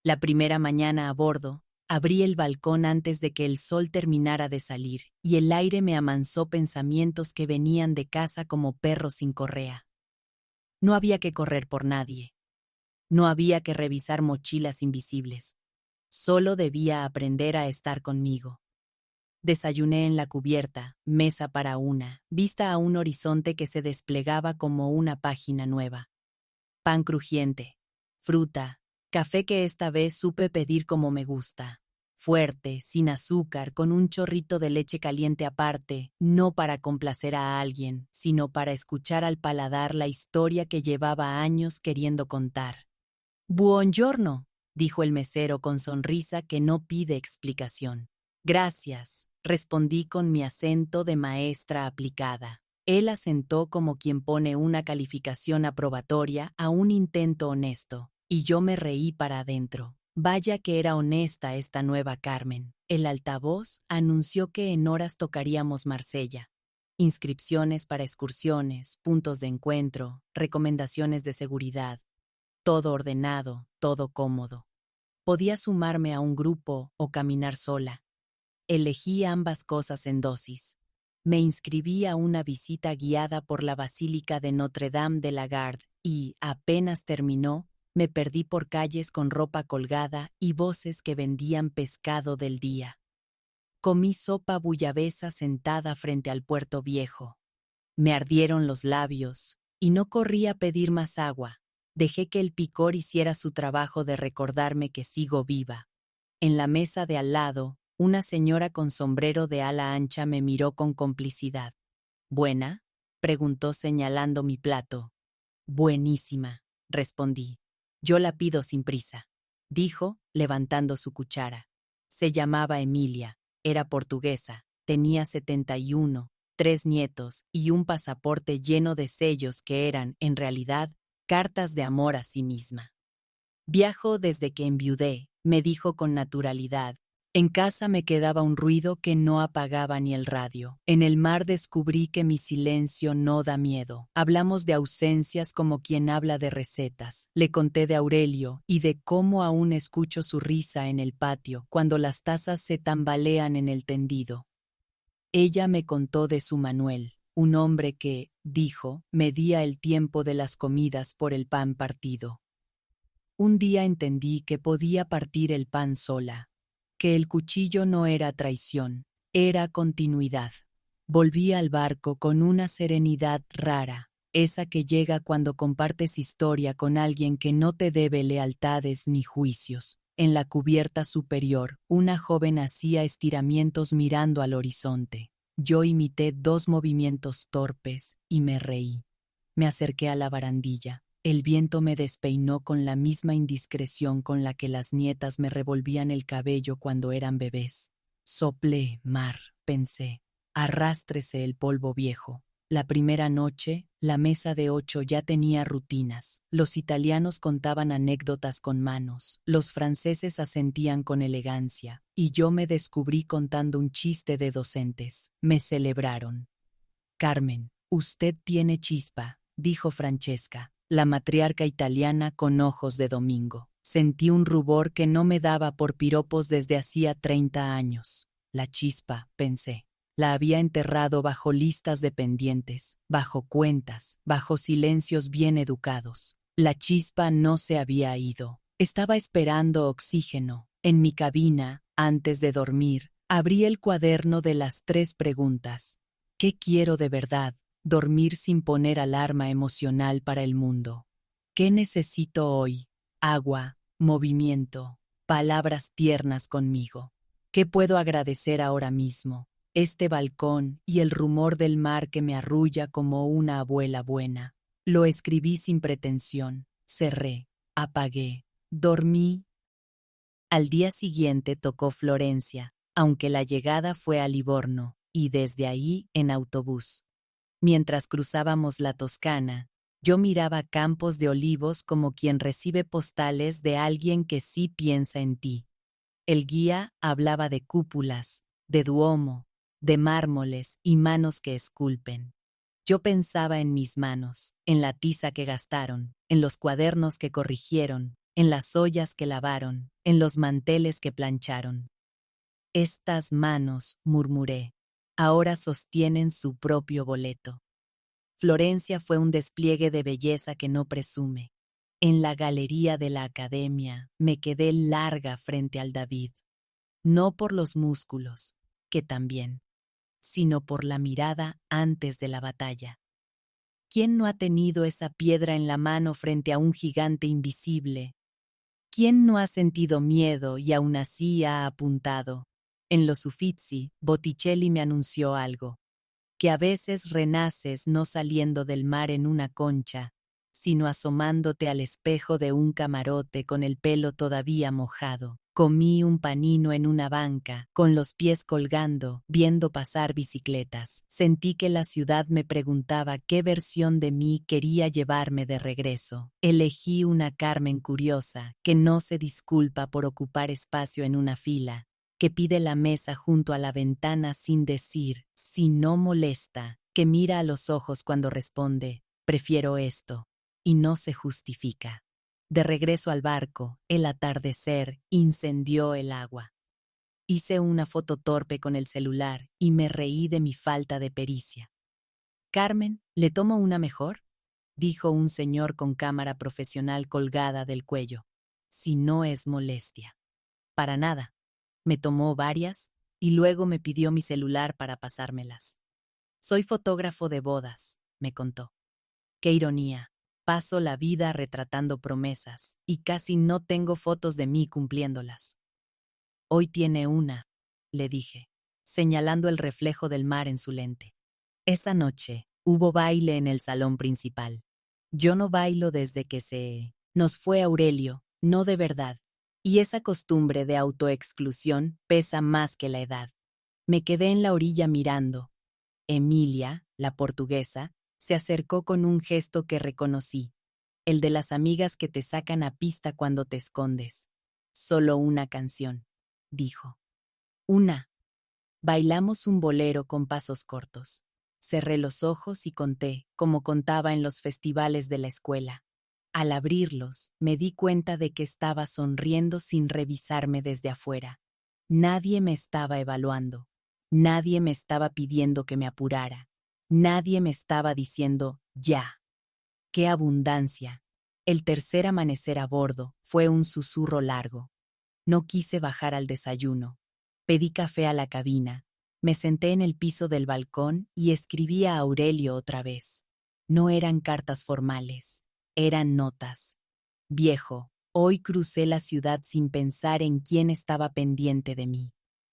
La primera mañana a bordo, abrí el balcón antes de que el sol terminara de salir, y el aire me amansó pensamientos que venían de casa como perros sin correa. No había que correr por nadie. No había que revisar mochilas invisibles. Solo debía aprender a estar conmigo. Desayuné en la cubierta, mesa para una, vista a un horizonte que se desplegaba como una página nueva. Pan crujiente, fruta, café que esta vez supe pedir como me gusta. Fuerte, sin azúcar, con un chorrito de leche caliente aparte, no para complacer a alguien, sino para escuchar al paladar la historia que llevaba años queriendo contar. Buongiorno, dijo el mesero con sonrisa que no pide explicación. Gracias, respondí con mi acento de maestra aplicada. Él asentó como quien pone una calificación aprobatoria a un intento honesto, y yo me reí para adentro. Vaya que era honesta esta nueva Carmen. El altavoz anunció que en horas tocaríamos Marsella. Inscripciones para excursiones, puntos de encuentro, recomendaciones de seguridad. Todo ordenado, todo cómodo. Podía sumarme a un grupo o caminar sola. Elegí ambas cosas en dosis. Me inscribí a una visita guiada por la Basílica de Notre-Dame de la Garde y, apenas terminó, me perdí por calles con ropa colgada y voces que vendían pescado del día. Comí sopa bullabesa sentada frente al puerto viejo. Me ardieron los labios y no corrí a pedir más agua. Dejé que el picor hiciera su trabajo de recordarme que sigo viva. En la mesa de al lado, una señora con sombrero de ala ancha me miró con complicidad. ¿Buena?, preguntó señalando mi plato. Buenísima, respondí. Yo la pido sin prisa, dijo, levantando su cuchara. Se llamaba Emilia, era portuguesa, tenía 71, 3 nietos y un pasaporte lleno de sellos que eran, en realidad, cartas de amor a sí misma. Viajo desde que enviudé, me dijo con naturalidad. En casa me quedaba un ruido que no apagaba ni el radio. En el mar descubrí que mi silencio no da miedo. Hablamos de ausencias como quien habla de recetas. Le conté de Aurelio y de cómo aún escucho su risa en el patio cuando las tazas se tambalean en el tendido. Ella me contó de su Manuel, un hombre que, dijo, medía el tiempo de las comidas por el pan partido. Un día entendí que podía partir el pan sola, que el cuchillo no era traición, era continuidad. Volví al barco con una serenidad rara, esa que llega cuando compartes historia con alguien que no te debe lealtades ni juicios. En la cubierta superior, una joven hacía estiramientos mirando al horizonte. Yo imité 2 movimientos torpes y me reí. Me acerqué a la barandilla. El viento me despeinó con la misma indiscreción con la que las nietas me revolvían el cabello cuando eran bebés. Soplé, mar, pensé. Arrástrese el polvo viejo. La primera noche, la mesa de 8 ya tenía rutinas. Los italianos contaban anécdotas con manos, los franceses asentían con elegancia, y yo me descubrí contando un chiste de docentes. Me celebraron. Carmen, usted tiene chispa, dijo Francesca, la matriarca italiana con ojos de domingo. Sentí un rubor que no me daba por piropos desde hacía 30 años. La chispa, pensé. La había enterrado bajo listas de pendientes, bajo cuentas, bajo silencios bien educados. La chispa no se había ido. Estaba esperando oxígeno. En mi cabina, antes de dormir, abrí el cuaderno de las 3 preguntas. ¿Qué quiero de verdad? Dormir sin poner alarma emocional para el mundo. ¿Qué necesito hoy? Agua, movimiento, palabras tiernas conmigo. ¿Qué puedo agradecer ahora mismo? Este balcón y el rumor del mar que me arrulla como una abuela buena. Lo escribí sin pretensión. Cerré, apagué, dormí. Al día siguiente tocó Florencia, aunque la llegada fue a Livorno, y desde ahí en autobús. Mientras cruzábamos la Toscana, yo miraba campos de olivos como quien recibe postales de alguien que sí piensa en ti. El guía hablaba de cúpulas, de Duomo, de mármoles y manos que esculpen. Yo pensaba en mis manos, en la tiza que gastaron, en los cuadernos que corrigieron, en las ollas que lavaron, en los manteles que plancharon. Estas manos, murmuré, ahora sostienen su propio boleto. Florencia fue un despliegue de belleza que no presume. En la galería de la academia me quedé larga frente al David, no por los músculos, que también, sino por la mirada antes de la batalla. ¿Quién no ha tenido esa piedra en la mano frente a un gigante invisible? ¿Quién no ha sentido miedo y aún así ha apuntado? En los Uffizi, Botticelli me anunció algo, que a veces renaces no saliendo del mar en una concha, sino asomándote al espejo de un camarote con el pelo todavía mojado. Comí un panino en una banca, con los pies colgando, viendo pasar bicicletas. Sentí que la ciudad me preguntaba qué versión de mí quería llevarme de regreso. Elegí una Carmen curiosa, que no se disculpa por ocupar espacio en una fila, que pide la mesa junto a la ventana sin decir, si no molesta, que mira a los ojos cuando responde, prefiero esto, y no se justifica. De regreso al barco, el atardecer incendió el agua. Hice una foto torpe con el celular y me reí de mi falta de pericia. Carmen, ¿le tomo una mejor?, dijo un señor con cámara profesional colgada del cuello. Si no es molestia. Para nada. Me tomó varias y luego me pidió mi celular para pasármelas. Soy fotógrafo de bodas, me contó. Qué ironía. Paso la vida retratando promesas y casi no tengo fotos de mí cumpliéndolas. Hoy tiene una, le dije, señalando el reflejo del mar en su lente. Esa noche hubo baile en el salón principal. Yo no bailo desde que nos fue Aurelio, no de verdad, y esa costumbre de autoexclusión pesa más que la edad. Me quedé en la orilla mirando. Emilia, la portuguesa, se acercó con un gesto que reconocí, el de las amigas que te sacan a pista cuando te escondes. Solo una canción, dijo. Una. Bailamos un bolero con pasos cortos. Cerré los ojos y conté, como contaba en los festivales de la escuela. Al abrirlos, me di cuenta de que estaba sonriendo sin revisarme desde afuera. Nadie me estaba evaluando. Nadie me estaba pidiendo que me apurara. Nadie me estaba diciendo ya. ¡Qué abundancia! El tercer amanecer a bordo fue un susurro largo. No quise bajar al desayuno. Pedí café a la cabina. Me senté en el piso del balcón y escribí a Aurelio otra vez. No eran cartas formales, eran notas. Viejo, hoy crucé la ciudad sin pensar en quién estaba pendiente de mí.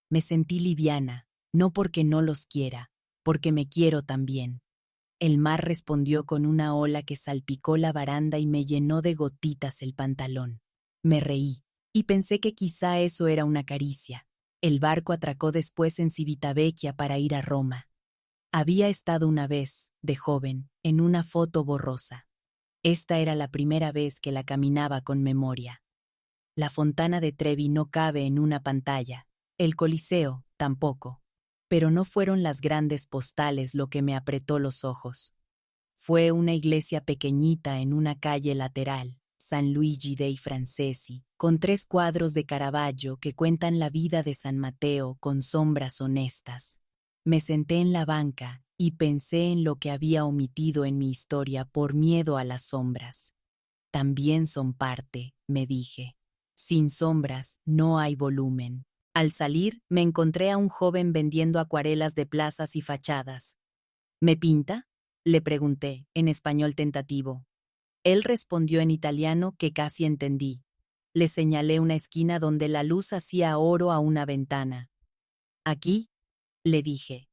Me sentí liviana, no porque no los quiera, porque me quiero también. El mar respondió con una ola que salpicó la baranda y me llenó de gotitas el pantalón. Me reí, y pensé que quizá eso era una caricia. El barco atracó después en Civitavecchia para ir a Roma. Había estado una vez, de joven, en una foto borrosa. Esta era la primera vez que la caminaba con memoria. La Fontana de Trevi no cabe en una pantalla, el Coliseo tampoco. Pero no fueron las grandes postales lo que me apretó los ojos. Fue una iglesia pequeñita en una calle lateral, San Luigi dei Francesi, con 3 cuadros de Caravaggio que cuentan la vida de San Mateo con sombras honestas. Me senté en la banca y pensé en lo que había omitido en mi historia por miedo a las sombras. También son parte, me dije. Sin sombras no hay volumen. Al salir, me encontré a un joven vendiendo acuarelas de plazas y fachadas. ¿Me pinta?, le pregunté, en español tentativo. Él respondió en italiano que casi entendí. Le señalé una esquina donde la luz hacía oro a una ventana. «Aquí», le dije.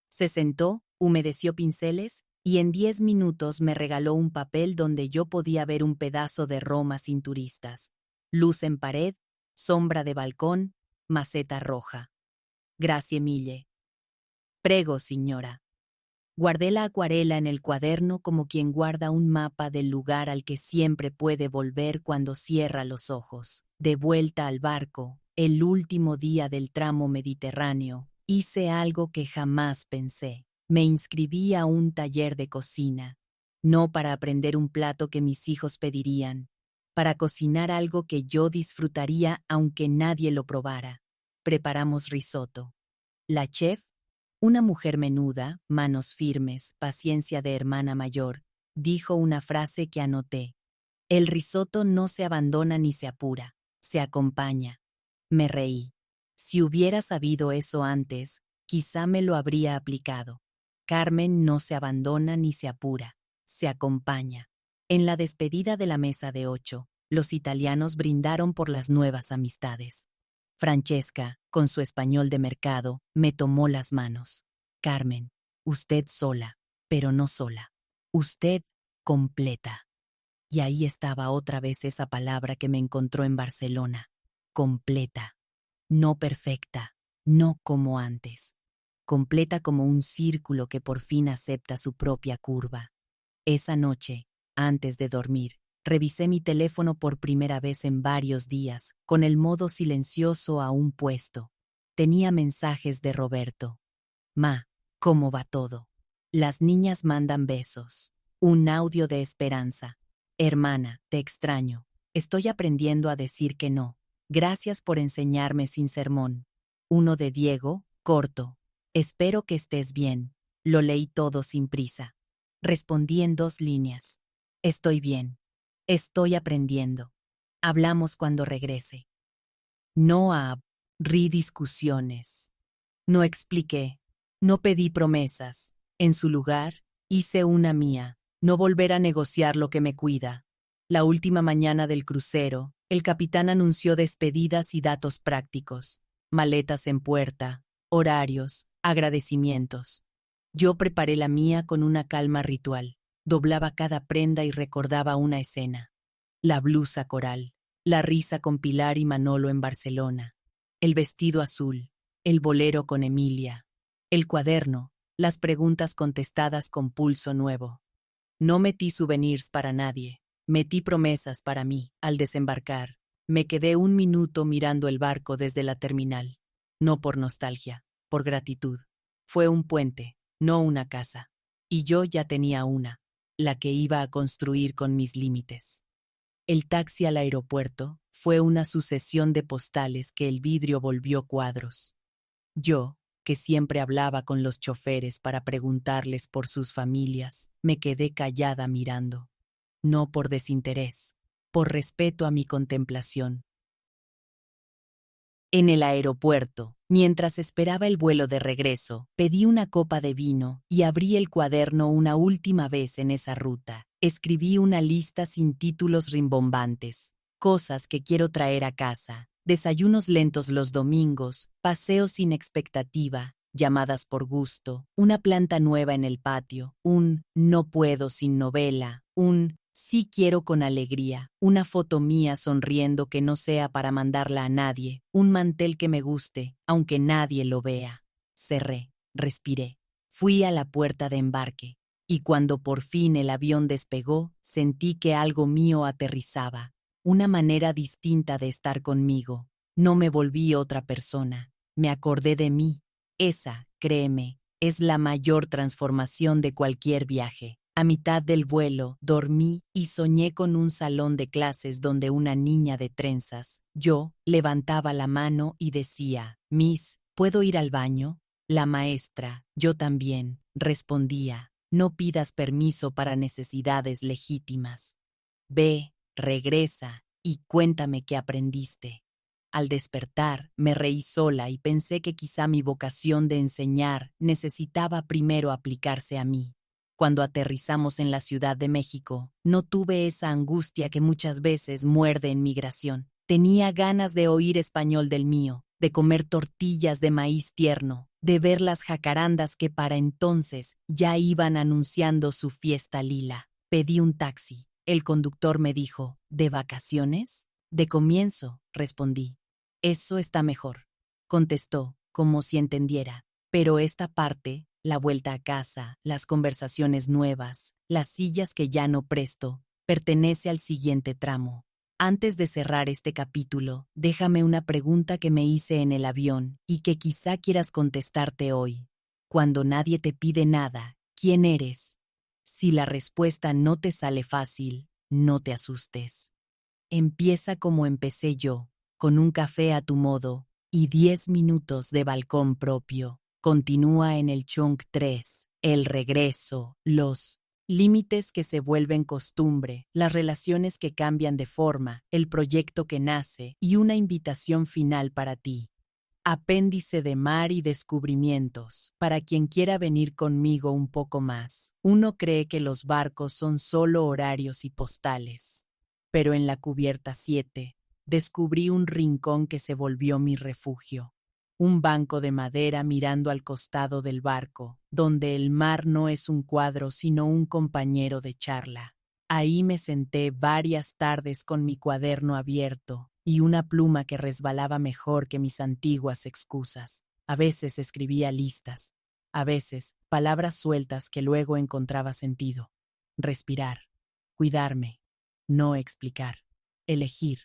Se sentó, humedeció pinceles y en 10 minutos me regaló un papel donde yo podía ver un pedazo de Roma sin turistas. Luz en pared, sombra de balcón, maceta roja. «Grazie mille». «Prego, signora». Guardé la acuarela en el cuaderno como quien guarda un mapa del lugar al que siempre puede volver cuando cierra los ojos. De vuelta al barco, el último día del tramo mediterráneo, hice algo que jamás pensé. Me inscribí a un taller de cocina. No para aprender un plato que mis hijos pedirían, para cocinar algo que yo disfrutaría aunque nadie lo probara. Preparamos risotto. La chef, una mujer menuda, manos firmes, paciencia de hermana mayor, dijo una frase que anoté. El risotto no se abandona ni se apura, se acompaña. Me reí. Si hubiera sabido eso antes, quizá me lo habría aplicado. Carmen no se abandona ni se apura, se acompaña. En la despedida de la mesa de 8, los italianos brindaron por las nuevas amistades. Francesca, con su español de mercado, me tomó las manos. Carmen, usted sola, pero no sola. Usted completa. Y ahí estaba otra vez esa palabra que me encontró en Barcelona. Completa. No perfecta, no como antes. Completa como un círculo que por fin acepta su propia curva. Esa noche, antes de dormir, revisé mi teléfono por primera vez en varios días, con el modo silencioso aún puesto. Tenía mensajes de Roberto. «Ma, ¿cómo va todo? Las niñas mandan besos. Un audio de esperanza. Hermana, te extraño. Estoy aprendiendo a decir que no. Gracias por enseñarme sin sermón». Uno de Diego, corto. «Espero que estés bien». Lo leí todo sin prisa. Respondí en 2 líneas. «Estoy bien. Estoy aprendiendo. Hablamos cuando regrese». No abrí discusiones. No expliqué. No pedí promesas. En su lugar, hice una mía. No volver a negociar lo que me cuida. La última mañana del crucero, el capitán anunció despedidas y datos prácticos. Maletas en puerta, horarios, agradecimientos. Yo preparé la mía con una calma ritual. Doblaba cada prenda y recordaba una escena. La blusa coral, la risa con Pilar y Manolo en Barcelona, el vestido azul, el bolero con Emilia, el cuaderno, las preguntas contestadas con pulso nuevo. No metí souvenirs para nadie, metí promesas para mí. Al desembarcar, me quedé 1 minuto mirando el barco desde la terminal. No por nostalgia, por gratitud. Fue un puente, no una casa. Y yo ya tenía una, la que iba a construir con mis límites. El taxi al aeropuerto fue una sucesión de postales que el vidrio volvió cuadros. Yo, que siempre hablaba con los choferes para preguntarles por sus familias. Me quedé callada mirando. No por desinterés, por respeto a mi contemplación. En el aeropuerto, mientras esperaba el vuelo de regreso, pedí una copa de vino y abrí el cuaderno una última vez en esa ruta. Escribí una lista sin títulos rimbombantes, cosas que quiero traer a casa, desayunos lentos los domingos, paseos sin expectativa, llamadas por gusto, una planta nueva en el patio, un no puedo sin novela, un sí quiero con alegría, una foto mía sonriendo que no sea para mandarla a nadie, un mantel que me guste, aunque nadie lo vea. Cerré, respiré, fui a la puerta de embarque, y cuando por fin el avión despegó, sentí que algo mío aterrizaba, una manera distinta de estar conmigo. No me volví otra persona, me acordé de mí. Esa, créeme, es la mayor transformación de cualquier viaje. A mitad del vuelo, dormí y soñé con un salón de clases donde una niña de trenzas, yo, levantaba la mano y decía, Miss, ¿puedo ir al baño? La maestra, yo también, respondía, no pidas permiso para necesidades legítimas. Ve, regresa y cuéntame qué aprendiste. Al despertar, me reí sola y pensé que quizá mi vocación de enseñar necesitaba primero aplicarse a mí. Cuando aterrizamos en la Ciudad de México, no tuve esa angustia que muchas veces muerde en migración. Tenía ganas de oír español del mío, de comer tortillas de maíz tierno, de ver las jacarandas que para entonces ya iban anunciando su fiesta lila. Pedí un taxi. El conductor me dijo, ¿de vacaciones? De comienzo, respondí. Eso está mejor, contestó, como si entendiera. Pero esta parte, la vuelta a casa, las conversaciones nuevas, las sillas que ya no presto, pertenece al siguiente tramo. Antes de cerrar este capítulo, déjame una pregunta que me hice en el avión y que quizá quieras contestarte hoy. Cuando nadie te pide nada, ¿quién eres? Si la respuesta no te sale fácil, no te asustes. Empieza como empecé yo, con un café a tu modo y 10 minutos de balcón propio. Continúa en el Chunk 3, el regreso, los límites que se vuelven costumbre, las relaciones que cambian de forma, el proyecto que nace y una invitación final para ti. Apéndice de mar y descubrimientos, para quien quiera venir conmigo un poco más. Uno cree que los barcos son solo horarios y postales. Pero en la cubierta 7, descubrí un rincón que se volvió mi refugio. Un banco de madera mirando al costado del barco, donde el mar no es un cuadro sino un compañero de charla. Ahí me senté varias tardes con mi cuaderno abierto y una pluma que resbalaba mejor que mis antiguas excusas. A veces escribía listas, a veces palabras sueltas que luego encontraba sentido. Respirar, cuidarme, no explicar, elegir,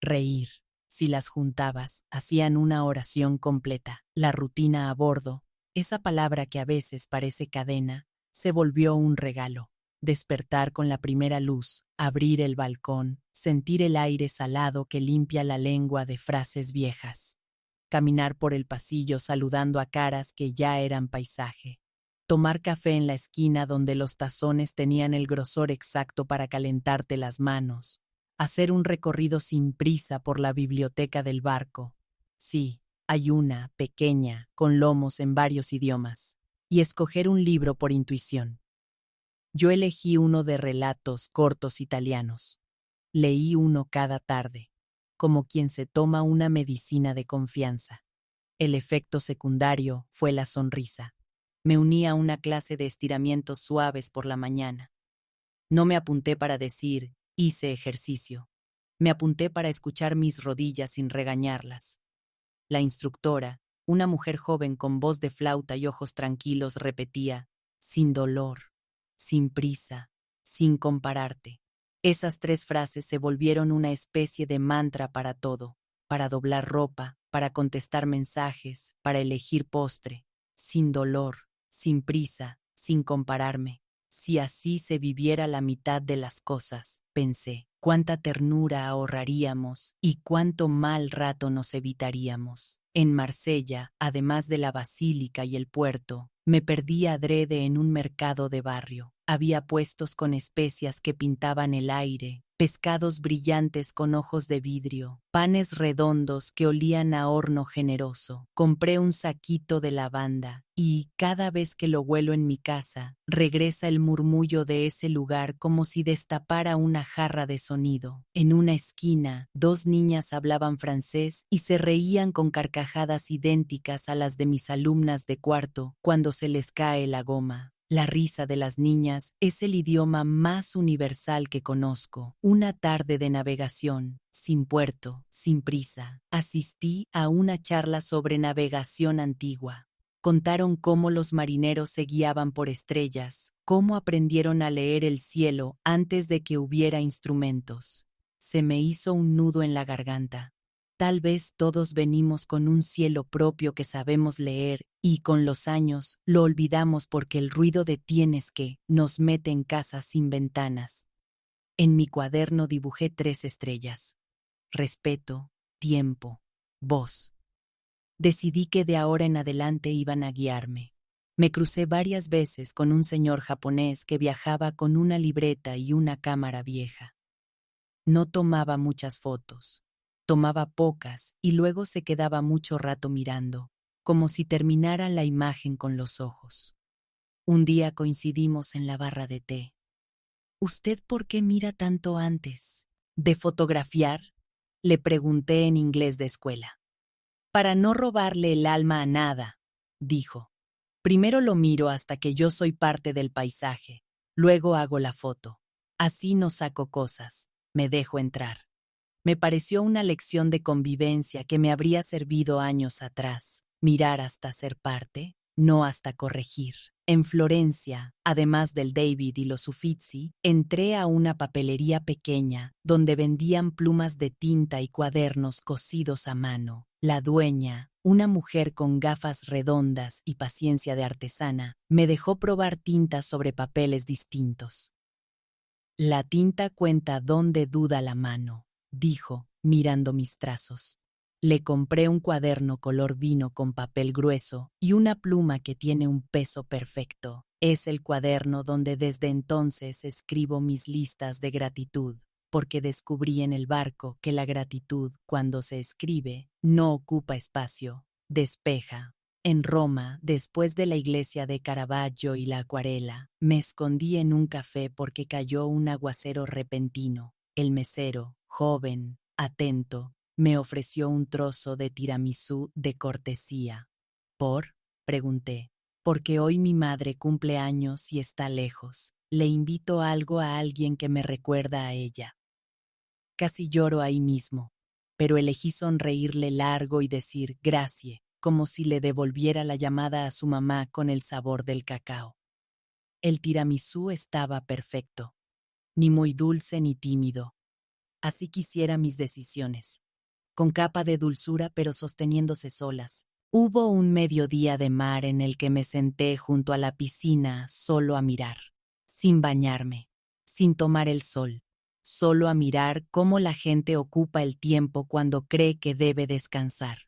reír. Si las juntabas, hacían una oración completa. La rutina a bordo, esa palabra que a veces parece cadena, se volvió un regalo. Despertar con la primera luz, abrir el balcón, sentir el aire salado que limpia la lengua de frases viejas. Caminar por el pasillo saludando a caras que ya eran paisaje. Tomar café en la esquina donde los tazones tenían el grosor exacto para calentarte las manos. Hacer un recorrido sin prisa por la biblioteca del barco. Sí, hay una, pequeña, con lomos en varios idiomas. Y escoger un libro por intuición. Yo elegí uno de relatos cortos italianos. Leí uno cada tarde, como quien se toma una medicina de confianza. El efecto secundario fue la sonrisa. Me uní a una clase de estiramientos suaves por la mañana. No me apunté para decir, hice ejercicio. Me apunté para escuchar mis rodillas sin regañarlas. La instructora, una mujer joven con voz de flauta y ojos tranquilos, repetía, sin dolor, sin prisa, sin compararte. Esas 3 frases se volvieron una especie de mantra para todo, para doblar ropa, para contestar mensajes, para elegir postre. Sin dolor, sin prisa, sin compararme. Si así se viviera la mitad de las cosas, pensé, cuánta ternura ahorraríamos y cuánto mal rato nos evitaríamos. En Marsella, además de la basílica y el puerto, me perdí adrede en un mercado de barrio. Había puestos con especias que pintaban el aire, pescados brillantes con ojos de vidrio, panes redondos que olían a horno generoso. Compré un saquito de lavanda y, cada vez que lo huelo en mi casa, regresa el murmullo de ese lugar como si destapara una jarra de sonido. En una esquina, dos niñas hablaban francés y se reían con carcajadas idénticas a las de mis alumnas de cuarto cuando se les cae la goma. La risa de las niñas es el idioma más universal que conozco. Una tarde de navegación, sin puerto, sin prisa, asistí a una charla sobre navegación antigua. Contaron cómo los marineros se guiaban por estrellas, cómo aprendieron a leer el cielo antes de que hubiera instrumentos. Se me hizo un nudo en la garganta. Tal vez todos venimos con un cielo propio que sabemos leer y con los años lo olvidamos porque el ruido de tienes que nos mete en casa sin ventanas. En mi cuaderno dibujé 3 estrellas. Respeto, tiempo, voz. Decidí que de ahora en adelante iban a guiarme. Me crucé varias veces con un señor japonés que viajaba con una libreta y una cámara vieja. No tomaba muchas fotos. Tomaba pocas y luego se quedaba mucho rato mirando, como si terminara la imagen con los ojos. Un día coincidimos en la barra de té. ¿Usted por qué mira tanto antes de fotografiar?, le pregunté en inglés de escuela. Para no robarle el alma a nada, dijo. Primero lo miro hasta que yo soy parte del paisaje, luego hago la foto. Así no saco cosas, me dejo entrar. Me pareció una lección de convivencia que me habría servido años atrás. Mirar hasta ser parte, no hasta corregir. En Florencia, además del David y los Uffizi, entré a una papelería pequeña donde vendían plumas de tinta y cuadernos cosidos a mano. La dueña, una mujer con gafas redondas y paciencia de artesana, me dejó probar tintas sobre papeles distintos. La tinta cuenta donde duda la mano, dijo, mirando mis trazos. Le compré un cuaderno color vino con papel grueso y una pluma que tiene un peso perfecto. Es el cuaderno donde desde entonces escribo mis listas de gratitud, porque descubrí en el barco que la gratitud, cuando se escribe, no ocupa espacio, despeja. En Roma, después de la iglesia de Caravaggio y la acuarela, me escondí en un café porque cayó un aguacero repentino. El mesero, joven, atento, me ofreció un trozo de tiramisú de cortesía. ¿Por?, pregunté. Porque hoy mi madre cumple años y está lejos. Le invito algo a alguien que me recuerda a ella. Casi lloro ahí mismo, pero elegí sonreírle largo y decir gracias, como si le devolviera la llamada a su mamá con el sabor del cacao. El tiramisú estaba perfecto, ni muy dulce ni tímido. Así quisiera mis decisiones, con capa de dulzura pero sosteniéndose solas. Hubo un mediodía de mar en el que me senté junto a la piscina solo a mirar, sin bañarme, sin tomar el sol, solo a mirar cómo la gente ocupa el tiempo cuando cree que debe descansar.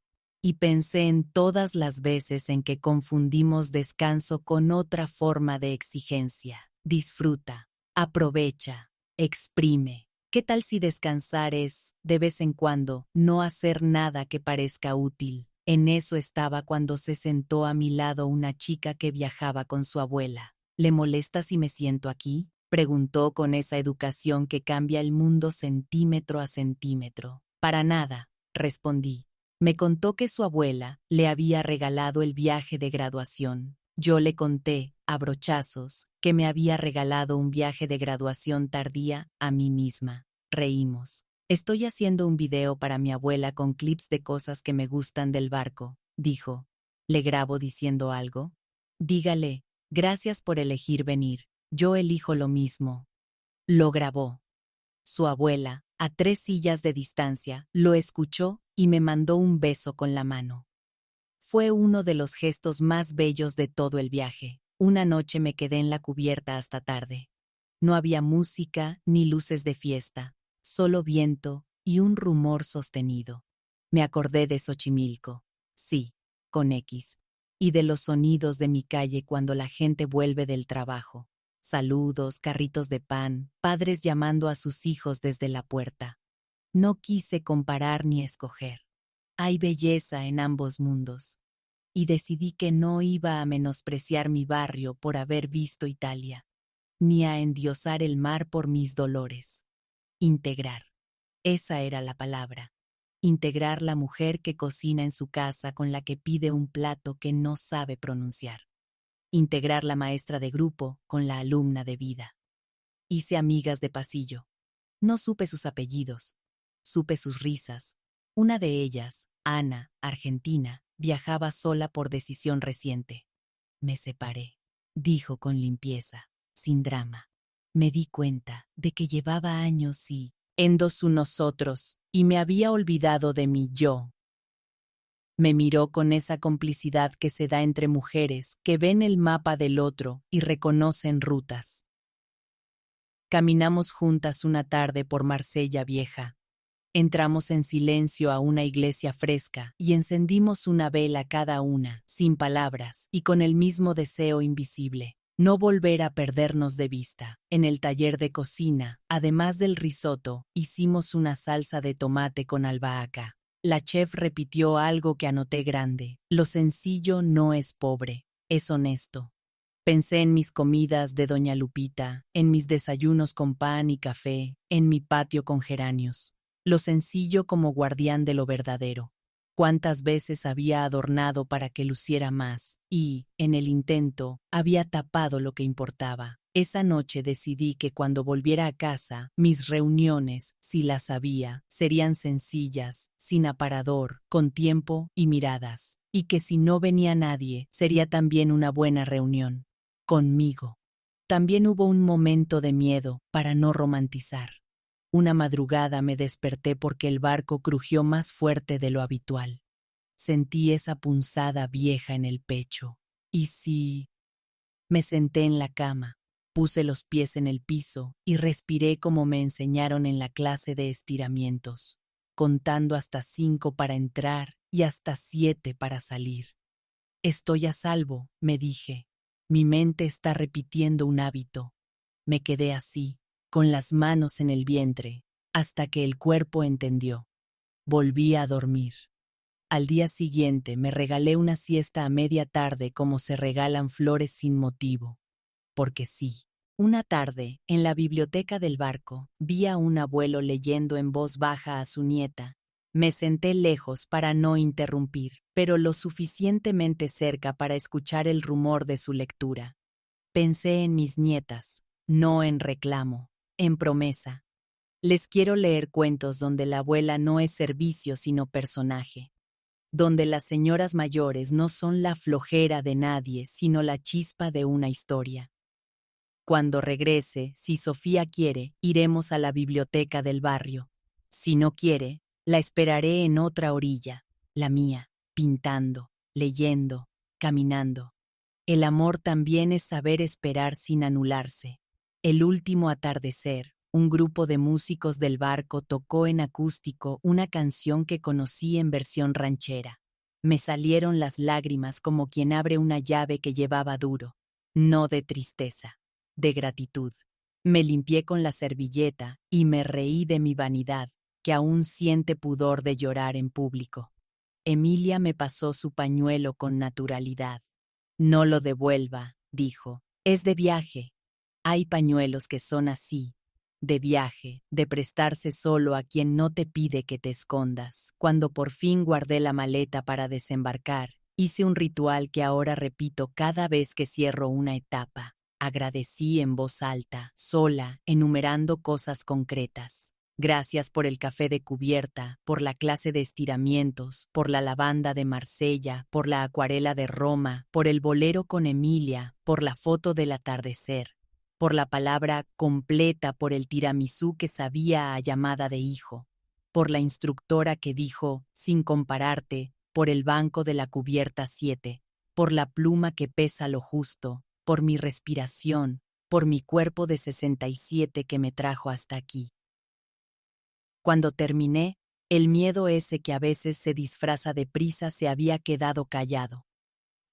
Y pensé en todas las veces en que confundimos descanso con otra forma de exigencia. Disfruta, aprovecha, exprime. ¿Qué tal si descansar es, de vez en cuando, no hacer nada que parezca útil? En eso estaba cuando se sentó a mi lado una chica que viajaba con su abuela. ¿Le molesta si me siento aquí?, preguntó con esa educación que cambia el mundo centímetro a centímetro. Para nada, respondí. Me contó que su abuela le había regalado el viaje de graduación. Yo le conté, a brochazos, que me había regalado un viaje de graduación tardía a mí misma. Reímos. Estoy haciendo un video para mi abuela con clips de cosas que me gustan del barco, dijo. ¿Le grabo diciendo algo? Dígale, gracias por elegir venir. Yo elijo lo mismo. Lo grabó. Su abuela, a 3 sillas de distancia, lo escuchó y me mandó un beso con la mano. Fue uno de los gestos más bellos de todo el viaje. Una noche me quedé en la cubierta hasta tarde. No había música ni luces de fiesta, solo viento y un rumor sostenido. Me acordé de Xochimilco, sí, con X, y de los sonidos de mi calle cuando la gente vuelve del trabajo. Saludos, carritos de pan, padres llamando a sus hijos desde la puerta. No quise comparar ni escoger. Hay belleza en ambos mundos. Y decidí que no iba a menospreciar mi barrio por haber visto Italia, ni a endiosar el mar por mis dolores. Integrar. Esa era la palabra. Integrar la mujer que cocina en su casa con la que pide un plato que no sabe pronunciar. Integrar la maestra de grupo con la alumna de vida. Hice amigas de pasillo. No supe sus apellidos. Supe sus risas. Una de ellas, Ana, argentina, viajaba sola por decisión reciente. Me separé, dijo con limpieza, sin drama. Me di cuenta de que llevaba años y en su nosotros, y me había olvidado de mi yo. Me miró con esa complicidad que se da entre mujeres que ven el mapa del otro y reconocen rutas. Caminamos juntas una tarde por Marsella Vieja. Entramos en silencio a una iglesia fresca y encendimos una vela cada una, sin palabras y con el mismo deseo invisible. No volver a perdernos de vista. En el taller de cocina, además del risotto, hicimos una salsa de tomate con albahaca. La chef repitió algo que anoté grande. Lo sencillo no es pobre, es honesto. Pensé en mis comidas de Doña Lupita, en mis desayunos con pan y café, en mi patio con geranios. Lo sencillo como guardián de lo verdadero. Cuántas veces había adornado para que luciera más, y, en el intento, había tapado lo que importaba. Esa noche decidí que cuando volviera a casa, mis reuniones, si las había, serían sencillas, sin aparador, con tiempo y miradas, y que si no venía nadie, sería también una buena reunión. Conmigo. También hubo un momento de miedo para no romantizar. Una madrugada me desperté porque el barco crujió más fuerte de lo habitual. Sentí esa punzada vieja en el pecho. ¿Y si? Me senté en la cama, puse los pies en el piso y respiré como me enseñaron en la clase de estiramientos, contando hasta 5 para entrar y hasta 7 para salir. Estoy a salvo, me dije. Mi mente está repitiendo un hábito. Me quedé así, con las manos en el vientre, hasta que el cuerpo entendió. Volví a dormir. Al día siguiente me regalé una siesta a media tarde como se regalan flores sin motivo. Porque sí. Una tarde, en la biblioteca del barco, vi a un abuelo leyendo en voz baja a su nieta. Me senté lejos para no interrumpir, pero lo suficientemente cerca para escuchar el rumor de su lectura. Pensé en mis nietas, no en reclamo, en promesa. Les quiero leer cuentos donde la abuela no es servicio sino personaje, donde las señoras mayores no son la flojera de nadie sino la chispa de una historia. Cuando regrese, si Sofía quiere, iremos a la biblioteca del barrio. Si no quiere, la esperaré en otra orilla, la mía, pintando, leyendo, caminando. El amor también es saber esperar sin anularse. El último atardecer, un grupo de músicos del barco tocó en acústico una canción que conocí en versión ranchera. Me salieron las lágrimas como quien abre una llave que llevaba duro, no de tristeza, de gratitud. Me limpié con la servilleta y me reí de mi vanidad, que aún siente pudor de llorar en público. Emilia me pasó su pañuelo con naturalidad. No lo devuelva, dijo. Es de viaje. Hay pañuelos que son así, de viaje, de prestarse solo a quien no te pide que te escondas. Cuando por fin guardé la maleta para desembarcar, hice un ritual que ahora repito cada vez que cierro una etapa. Agradecí en voz alta, sola, enumerando cosas concretas. Gracias por el café de cubierta, por la clase de estiramientos, por la lavanda de Marsella, por la acuarela de Roma, por el bolero con Emilia, por la foto del atardecer, por la palabra completa, por el tiramisú que sabía a llamada de hijo, por la instructora que dijo, sin compararte, por el banco de la cubierta 7, por la pluma que pesa lo justo, por mi respiración, por mi cuerpo de 67 que me trajo hasta aquí. Cuando terminé, el miedo ese que a veces se disfraza de prisa se había quedado callado.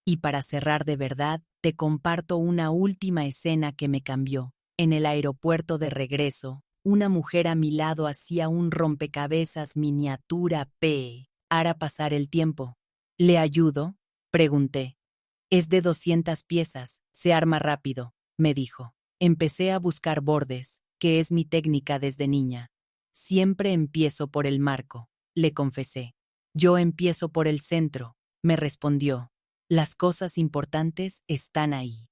Y para cerrar de verdad, te comparto una última escena que me cambió. En el aeropuerto de regreso, una mujer a mi lado hacía un rompecabezas miniatura para pasar el tiempo. ¿Le ayudo?, pregunté. Es de 200 piezas, se arma rápido, me dijo. Empecé a buscar bordes, que es mi técnica desde niña. Siempre empiezo por el marco, le confesé. Yo empiezo por el centro, me respondió. Las cosas importantes están ahí.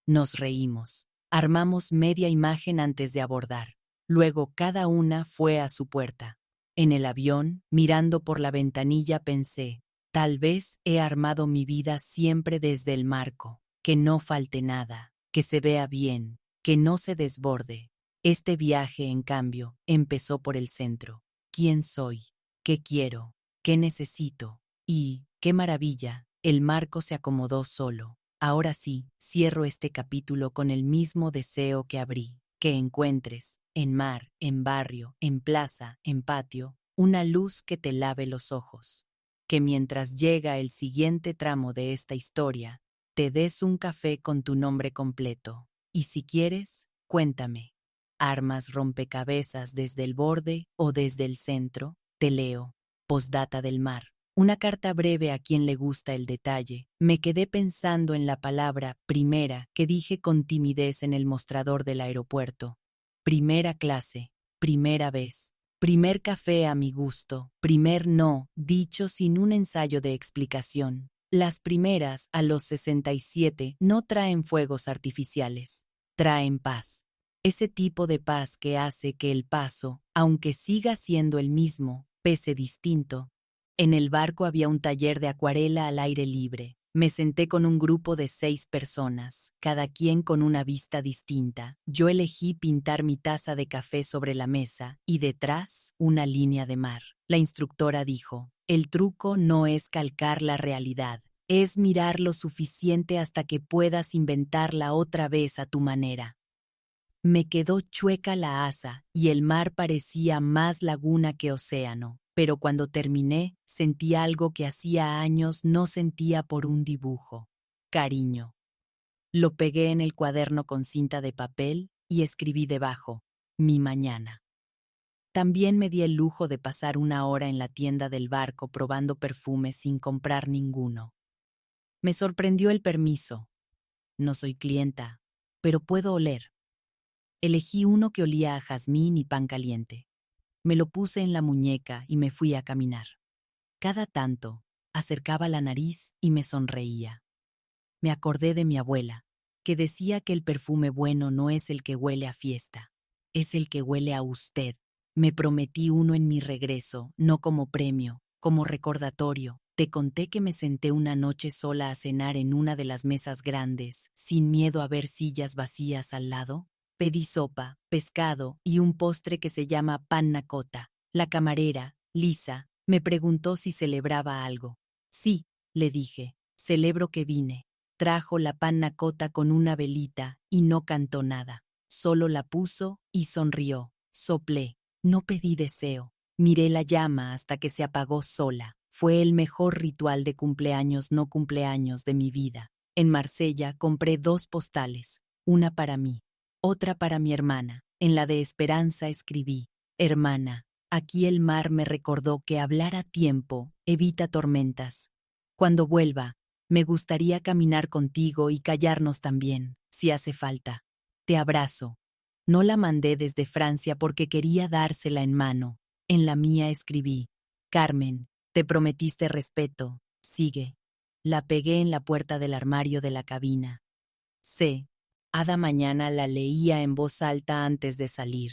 Nos reímos. Armamos media imagen antes de abordar. Luego cada una fue a su puerta. En el avión, mirando por la ventanilla, pensé, tal vez he armado mi vida siempre desde el marco, que no falte nada, que se vea bien, que no se desborde. Este viaje, en cambio, empezó por el centro. ¿Quién soy? ¿Qué quiero? ¿Qué necesito? Y, qué maravilla, el marco se acomodó solo. Ahora sí, cierro este capítulo con el mismo deseo que abrí, que encuentres, en mar, en barrio, en plaza, en patio, una luz que te lave los ojos. Que mientras llega el siguiente tramo de esta historia, te des un café con tu nombre completo. Y si quieres, cuéntame. ¿Armas rompecabezas desde el borde o desde el centro? Te leo. Postdata del mar. Una carta breve a quien le gusta el detalle. Me quedé pensando en la palabra primera que dije con timidez en el mostrador del aeropuerto. Primera clase, primera vez, primer café a mi gusto, primer no, dicho sin un ensayo de explicación. Las primeras, a los 67, no traen fuegos artificiales, traen paz. Ese tipo de paz que hace que el paso, aunque siga siendo el mismo, pese distinto. En el barco había un taller de acuarela al aire libre. Me senté con un grupo de 6 personas, cada quien con una vista distinta. Yo elegí pintar mi taza de café sobre la mesa y detrás una línea de mar. La instructora dijo, el truco no es calcar la realidad, es mirar lo suficiente hasta que puedas inventarla otra vez a tu manera. Me quedó chueca la asa y el mar parecía más laguna que océano. Pero cuando terminé, sentí algo que hacía años no sentía por un dibujo. Cariño. Lo pegué en el cuaderno con cinta de papel y escribí debajo, mi mañana. También me di el lujo de pasar una hora en la tienda del barco probando perfumes sin comprar ninguno. Me sorprendió el permiso. No soy clienta, pero puedo oler. Elegí uno que olía a jazmín y pan caliente. Me lo puse en la muñeca y me fui a caminar. Cada tanto, acercaba la nariz y me sonreía. Me acordé de mi abuela, que decía que el perfume bueno no es el que huele a fiesta, es el que huele a usted. Me prometí uno en mi regreso, no como premio, como recordatorio. Te conté que me senté una noche sola a cenar en una de las mesas grandes, sin miedo a ver sillas vacías al lado. Pedí sopa, pescado y un postre que se llama panna cotta. La camarera, Lisa, me preguntó si celebraba algo. Sí, le dije, celebro que vine. Trajo la panna cotta con una velita y no cantó nada. Solo la puso y sonrió. Soplé. No pedí deseo. Miré la llama hasta que se apagó sola. Fue el mejor ritual de cumpleaños no cumpleaños de mi vida. En Marsella compré 2 postales, una para mí, otra para mi hermana. En la de Esperanza escribí, hermana, aquí el mar me recordó que hablar a tiempo evita tormentas. Cuando vuelva, me gustaría caminar contigo y callarnos también, si hace falta. Te abrazo. No la mandé desde Francia porque quería dársela en mano. En la mía escribí, Carmen, te prometiste respeto, sigue. La pegué en la puerta del armario de la cabina. Sé. Ada mañana la leía en voz alta antes de salir.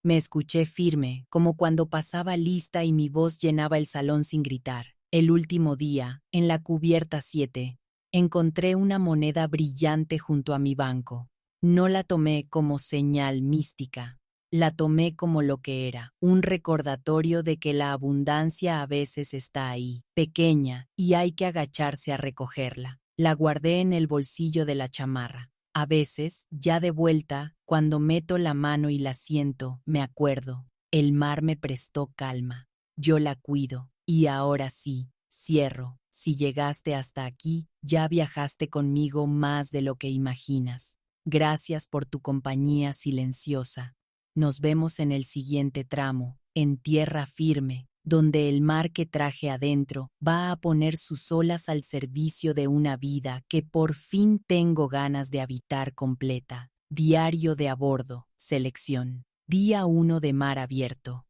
Me escuché firme, como cuando pasaba lista y mi voz llenaba el salón sin gritar. El último día, en la cubierta 7, encontré una moneda brillante junto a mi banco. No la tomé como señal mística. La tomé como lo que era, un recordatorio de que la abundancia a veces está ahí, pequeña, y hay que agacharse a recogerla. La guardé en el bolsillo de la chamarra. A veces, ya de vuelta, cuando meto la mano y la siento, me acuerdo. El mar me prestó calma. Yo la cuido. Y ahora sí, cierro. Si llegaste hasta aquí, ya viajaste conmigo más de lo que imaginas. Gracias por tu compañía silenciosa. Nos vemos en el siguiente tramo, en tierra firme, donde el mar que traje adentro va a poner sus olas al servicio de una vida que por fin tengo ganas de habitar completa. Diario de a bordo, selección. Día 1 de mar abierto.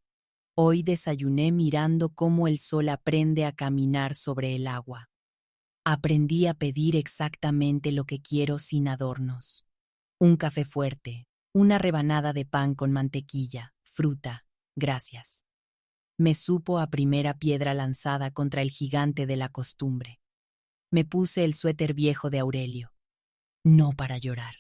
Hoy desayuné mirando cómo el sol aprende a caminar sobre el agua. Aprendí a pedir exactamente lo que quiero sin adornos. Un café fuerte, una rebanada de pan con mantequilla, fruta, gracias. Me supo a primera piedra lanzada contra el gigante de la costumbre. Me puse el suéter viejo de Aurelio. No para llorar.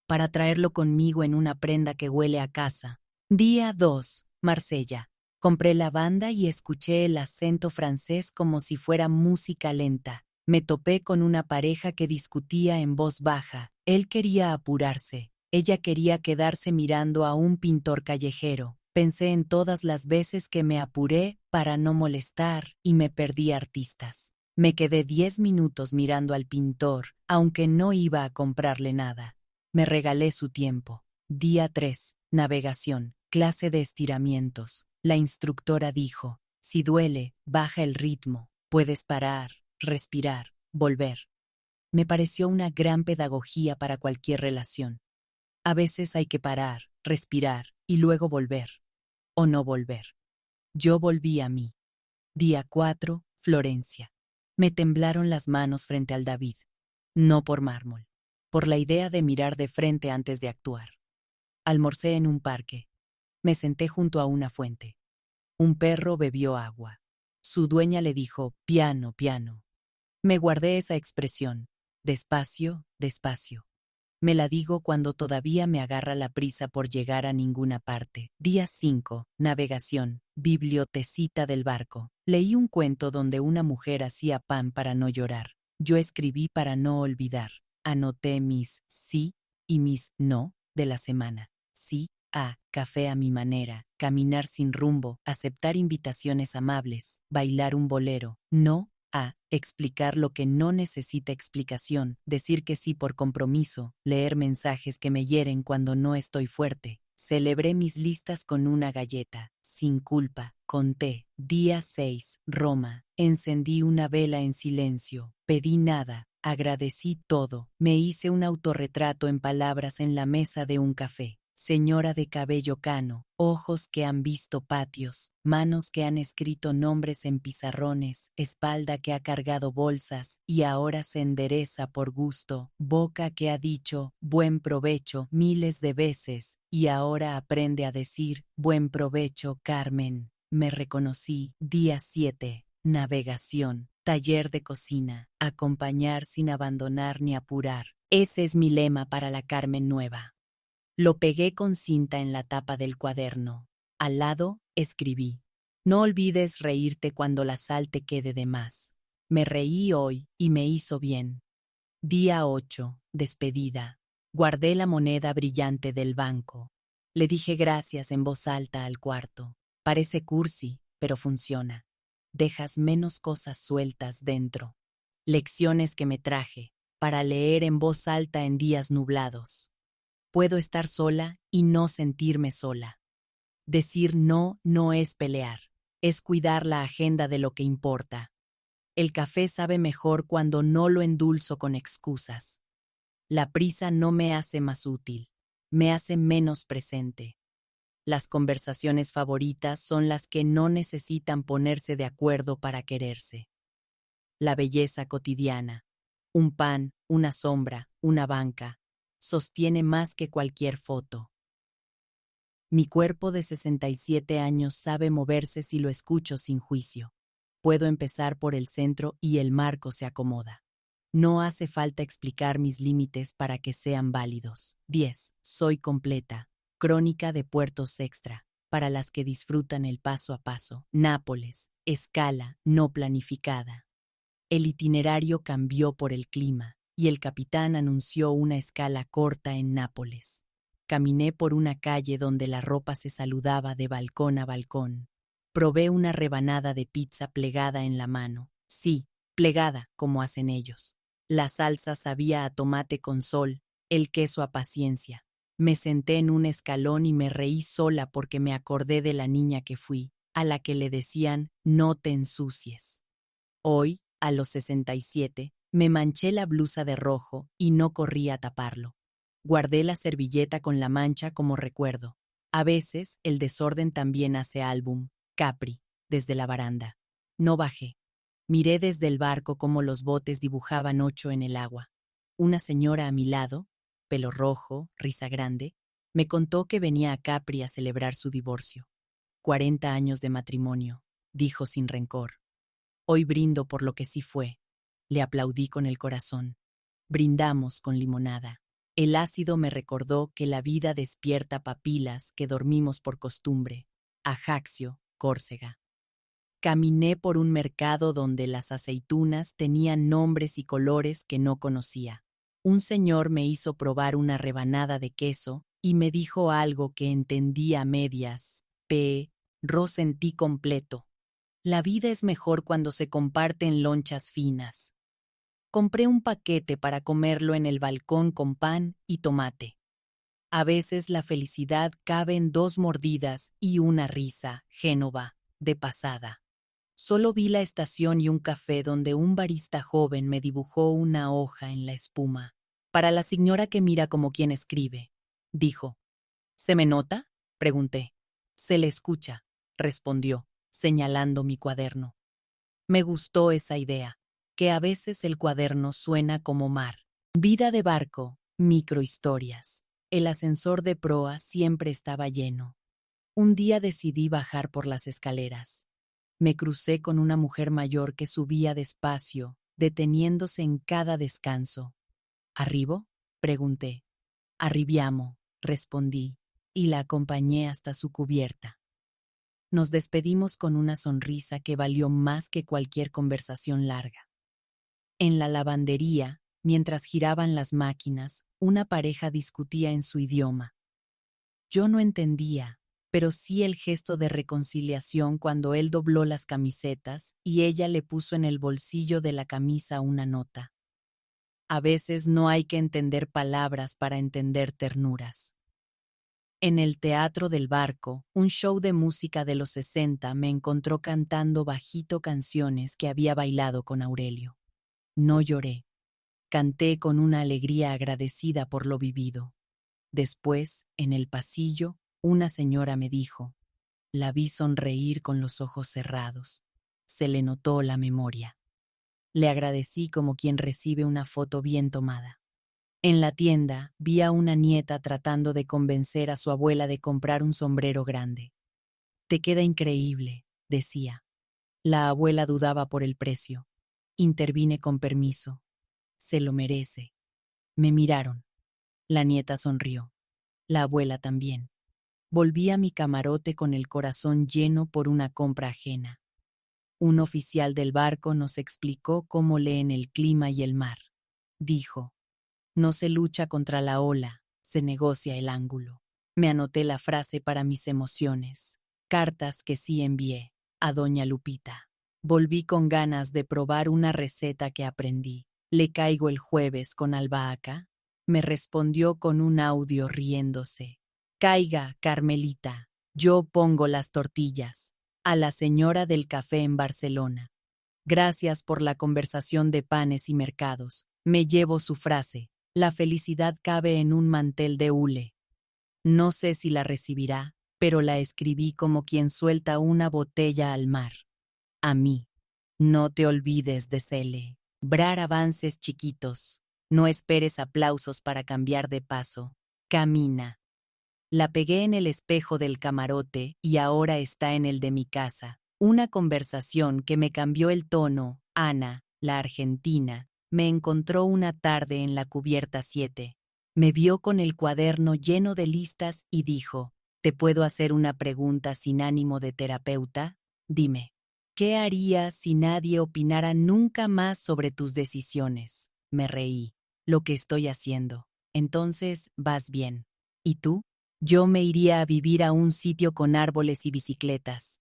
Para traerlo conmigo en una prenda que huele a casa. Día 2, Marsella. Compré lavanda y escuché el acento francés como si fuera música lenta. Me topé con una pareja que discutía en voz baja. Él quería apurarse. Ella quería quedarse mirando a un pintor callejero. Pensé en todas las veces que me apuré para no molestar y me perdí artistas. Me quedé 10 minutos mirando al pintor, aunque no iba a comprarle nada. Me regalé su tiempo. Día 3, navegación, clase de estiramientos. La instructora dijo, si duele, baja el ritmo, puedes parar, respirar, volver. Me pareció una gran pedagogía para cualquier relación. A veces hay que parar, respirar y luego volver. O no volver. Yo volví a mí. Día 4, Florencia. Me temblaron las manos frente al David. No por mármol. Por la idea de mirar de frente antes de actuar. Almorcé en un parque. Me senté junto a una fuente. Un perro bebió agua. Su dueña le dijo, piano, piano. Me guardé esa expresión. Despacio, despacio. Me la digo cuando todavía me agarra la prisa por llegar a ninguna parte. Día 5, navegación, bibliotecita del barco. Leí un cuento donde una mujer hacía pan para no llorar. Yo escribí para no olvidar. Anoté mis sí y mis no de la semana. Sí a café a mi manera, caminar sin rumbo, aceptar invitaciones amables, bailar un bolero. No a explicar lo que no necesita explicación, decir que sí por compromiso, leer mensajes que me hieren cuando no estoy fuerte. Celebré mis listas con una galleta, sin culpa, conté. Día 6, Roma. Encendí una vela en silencio, pedí nada, agradecí todo, me hice un autorretrato en palabras en la mesa de un café. Señora de cabello cano, ojos que han visto patios, manos que han escrito nombres en pizarrones, espalda que ha cargado bolsas y ahora se endereza por gusto, boca que ha dicho buen provecho miles de veces y ahora aprende a decir buen provecho, Carmen. Me reconocí. Día 7, navegación, taller de cocina, acompañar sin abandonar ni apurar. Ese es mi lema para la Carmen nueva. Lo pegué con cinta en la tapa del cuaderno. Al lado, escribí. No olvides reírte cuando la sal te quede de más. Me reí hoy y me hizo bien. Día 8, despedida. Guardé la moneda brillante del banco. Le dije gracias en voz alta al cuarto. Parece cursi, pero funciona. Dejas menos cosas sueltas dentro. Lecciones que me traje, para leer en voz alta en días nublados. Puedo estar sola y no sentirme sola. Decir no no es pelear, es cuidar la agenda de lo que importa. El café sabe mejor cuando no lo endulzo con excusas. La prisa no me hace más útil, me hace menos presente. Las conversaciones favoritas son las que no necesitan ponerse de acuerdo para quererse. La belleza cotidiana, un pan, una sombra, una banca, sostiene más que cualquier foto. Mi cuerpo de 67 años sabe moverse si lo escucho sin juicio. Puedo empezar por el centro y el marco se acomoda. No hace falta explicar mis límites para que sean válidos. 10. Soy completa. Crónica de puertos extra, para las que disfrutan el paso a paso. Nápoles. Escala no planificada. El itinerario cambió por el clima, y el capitán anunció una escala corta en Nápoles. Caminé por una calle donde la ropa se saludaba de balcón a balcón. Probé una rebanada de pizza plegada en la mano. Sí, plegada, como hacen ellos. La salsa sabía a tomate con sol, el queso a paciencia. Me senté en un escalón y me reí sola porque me acordé de la niña que fui, a la que le decían no te ensucies. Hoy, a los 67, me manché la blusa de rojo y no corrí a taparlo. Guardé la servilleta con la mancha como recuerdo. A veces, el desorden también hace álbum. Capri, desde la baranda. No bajé. Miré desde el barco cómo los botes dibujaban 8 en el agua. Una señora a mi lado, pelo rojo, risa grande, me contó que venía a Capri a celebrar su divorcio. 40 años de matrimonio, dijo sin rencor. Hoy brindo por lo que sí fue. Le aplaudí con el corazón. Brindamos con limonada. El ácido me recordó que la vida despierta papilas que dormimos por costumbre. Ajaccio, Córcega. Caminé por un mercado donde las aceitunas tenían nombres y colores que no conocía. Un señor me hizo probar una rebanada de queso y me dijo algo que entendí a medias. Ro sentí completo. La vida es mejor cuando se comparte en lonchas finas. Compré un paquete para comerlo en el balcón con pan y tomate. A veces la felicidad cabe en 2 mordidas y una risa, Génova, de pasada. Solo vi la estación y un café donde un barista joven me dibujó una hoja en la espuma. Para la señora que mira como quien escribe, dijo. ¿Se me nota? Pregunté. Se le escucha, respondió, señalando mi cuaderno. Me gustó esa idea, que a veces el cuaderno suena como mar. Vida de barco, microhistorias. El ascensor de proa siempre estaba lleno. Un día decidí bajar por las escaleras. Me crucé con una mujer mayor que subía despacio, deteniéndose en cada descanso. ¿Arribo? Pregunté. Arribiamo, respondí, y la acompañé hasta su cubierta. Nos despedimos con una sonrisa que valió más que cualquier conversación larga. En la lavandería, mientras giraban las máquinas, una pareja discutía en su idioma. Yo no entendía, pero sí el gesto de reconciliación cuando él dobló las camisetas y ella le puso en el bolsillo de la camisa una nota. A veces no hay que entender palabras para entender ternuras. En el Teatro del Barco, un show de música de los 60 me encontró cantando bajito canciones que había bailado con Aurelio. No lloré. Canté con una alegría agradecida por lo vivido. Después, en el pasillo, una señora me dijo. La vi sonreír con los ojos cerrados. Se le notó la memoria. Le agradecí como quien recibe una foto bien tomada. En la tienda, vi a una nieta tratando de convencer a su abuela de comprar un sombrero grande. Te queda increíble, decía. La abuela dudaba por el precio. Intervine con permiso. Se lo merece. Me miraron. La nieta sonrió. La abuela también. Volví a mi camarote con el corazón lleno por una compra ajena. Un oficial del barco nos explicó cómo leen el clima y el mar. Dijo, no se lucha contra la ola, se negocia el ángulo. Me anoté la frase para mis emociones. Cartas que sí envié a doña Lupita. Volví con ganas de probar una receta que aprendí. ¿Le caigo el jueves con albahaca? Me respondió con un audio riéndose. Caiga, Carmelita. Yo pongo las tortillas. A la señora del café en Barcelona. Gracias por la conversación de panes y mercados. Me llevo su frase. La felicidad cabe en un mantel de hule. No sé si la recibirá, pero la escribí como quien suelta una botella al mar. A mí. No te olvides de celebrar avances chiquitos. No esperes aplausos para cambiar de paso. Camina. La pegué en el espejo del camarote y ahora está en el de mi casa. Una conversación que me cambió el tono. Ana, la argentina, me encontró una tarde en la cubierta 7. Me vio con el cuaderno lleno de listas y dijo, ¿te puedo hacer una pregunta sin ánimo de terapeuta? Dime, ¿qué harías si nadie opinara nunca más sobre tus decisiones? Me reí. lo que estoy haciendo. Entonces, vas bien. ¿Y tú? Yo me iría a vivir a un sitio con árboles y bicicletas.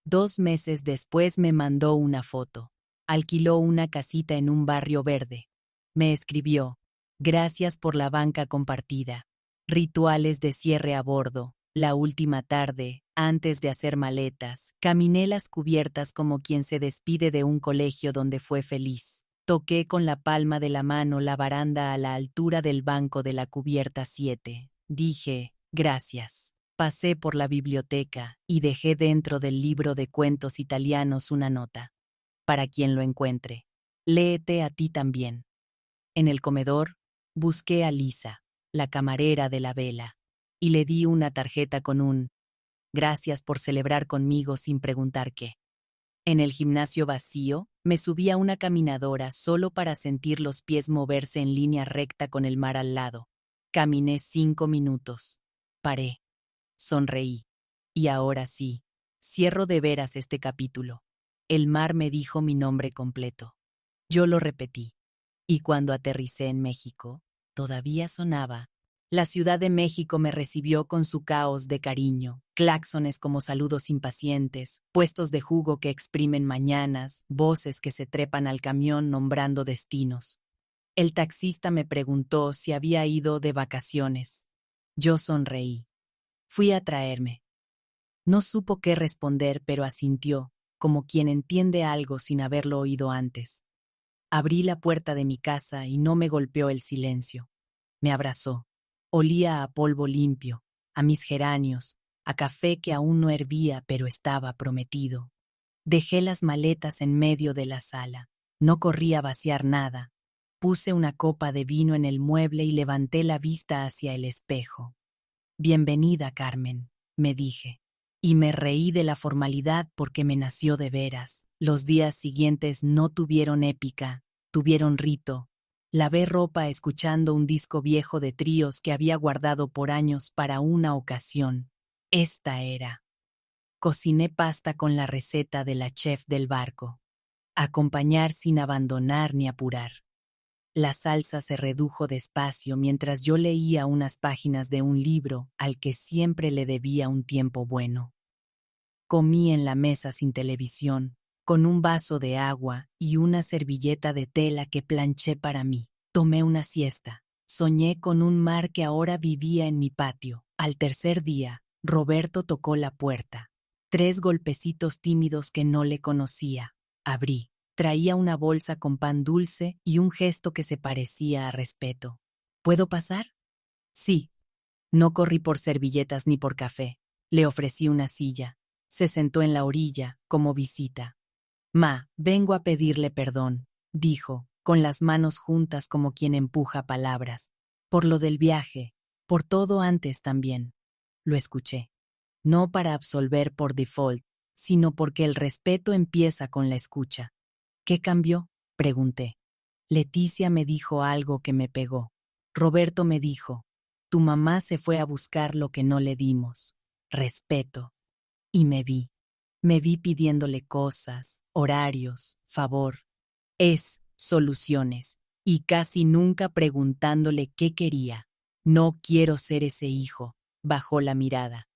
2 meses después me mandó una foto. Alquiló una casita en un barrio verde. Me escribió: gracias por la banca compartida. Rituales de cierre a bordo. La última tarde, antes de hacer maletas, caminé las cubiertas como quien se despide de un colegio donde fue feliz. Toqué con la palma de la mano la baranda a la altura del banco de la cubierta 7. Dije: gracias. Pasé por la biblioteca y dejé dentro del libro de cuentos italianos una nota. Para quien lo encuentre. Léete a ti también. En el comedor, busqué a Lisa, la camarera de la vela, y le di una tarjeta con un gracias por celebrar conmigo sin preguntar qué. En el gimnasio vacío, me subí a una caminadora solo para sentir los pies moverse en línea recta con el mar al lado. Caminé 5 minutos. Paré. Sonreí. Y ahora sí, cierro de veras este capítulo. El mar me dijo mi nombre completo. Yo lo repetí. Y cuando aterricé en México, todavía sonaba. La Ciudad de México me recibió con su caos de cariño, claxones como saludos impacientes, puestos de jugo que exprimen mañanas, voces que se trepan al camión nombrando destinos. El taxista me preguntó si había ido de vacaciones. Yo sonreí. Fui a traerme. No supo qué responder, pero asintió, como quien entiende algo sin haberlo oído antes. Abrí la puerta de mi casa y no me golpeó el silencio. Me abrazó. Olía a polvo limpio, a mis geranios, a café que aún no hervía, pero estaba prometido. Dejé las maletas en medio de la sala. No corrí a vaciar nada. Puse una copa de vino en el mueble y levanté la vista hacia el espejo. Bienvenida, Carmen, me dije. Y me reí de la formalidad porque me nació de veras. Los días siguientes no tuvieron épica, tuvieron rito. Lavé ropa escuchando un disco viejo de tríos que había guardado por años para una ocasión. Esta era. Cociné pasta con la receta de la chef del barco. Acompañar sin abandonar ni apurar. La salsa se redujo despacio mientras yo leía unas páginas de un libro al que siempre le debía un tiempo bueno. Comí en la mesa sin televisión, con un vaso de agua y una servilleta de tela que planché para mí. Tomé una siesta. Soñé con un mar que ahora vivía en mi patio. Al tercer día, Roberto tocó la puerta. 3 golpecitos tímidos que no le conocía. Abrí. Traía una bolsa con pan dulce y un gesto que se parecía a respeto. ¿Puedo pasar? Sí. No corrí por servilletas ni por café. Le ofrecí una silla. Se sentó en la orilla, como visita. Ma, vengo a pedirle perdón, dijo, con las manos juntas como quien empuja palabras. Por lo del viaje, por todo antes también. Lo escuché. No para absolver por default, sino porque el respeto empieza con la escucha. ¿Qué cambió?, pregunté. Leticia me dijo algo que me pegó. Roberto me dijo: tu mamá se fue a buscar lo que no le dimos. Respeto. Y me vi. Me vi pidiéndole cosas, horarios, favor. Soluciones. Y casi nunca preguntándole qué quería. No quiero ser ese hijo. Bajó la mirada.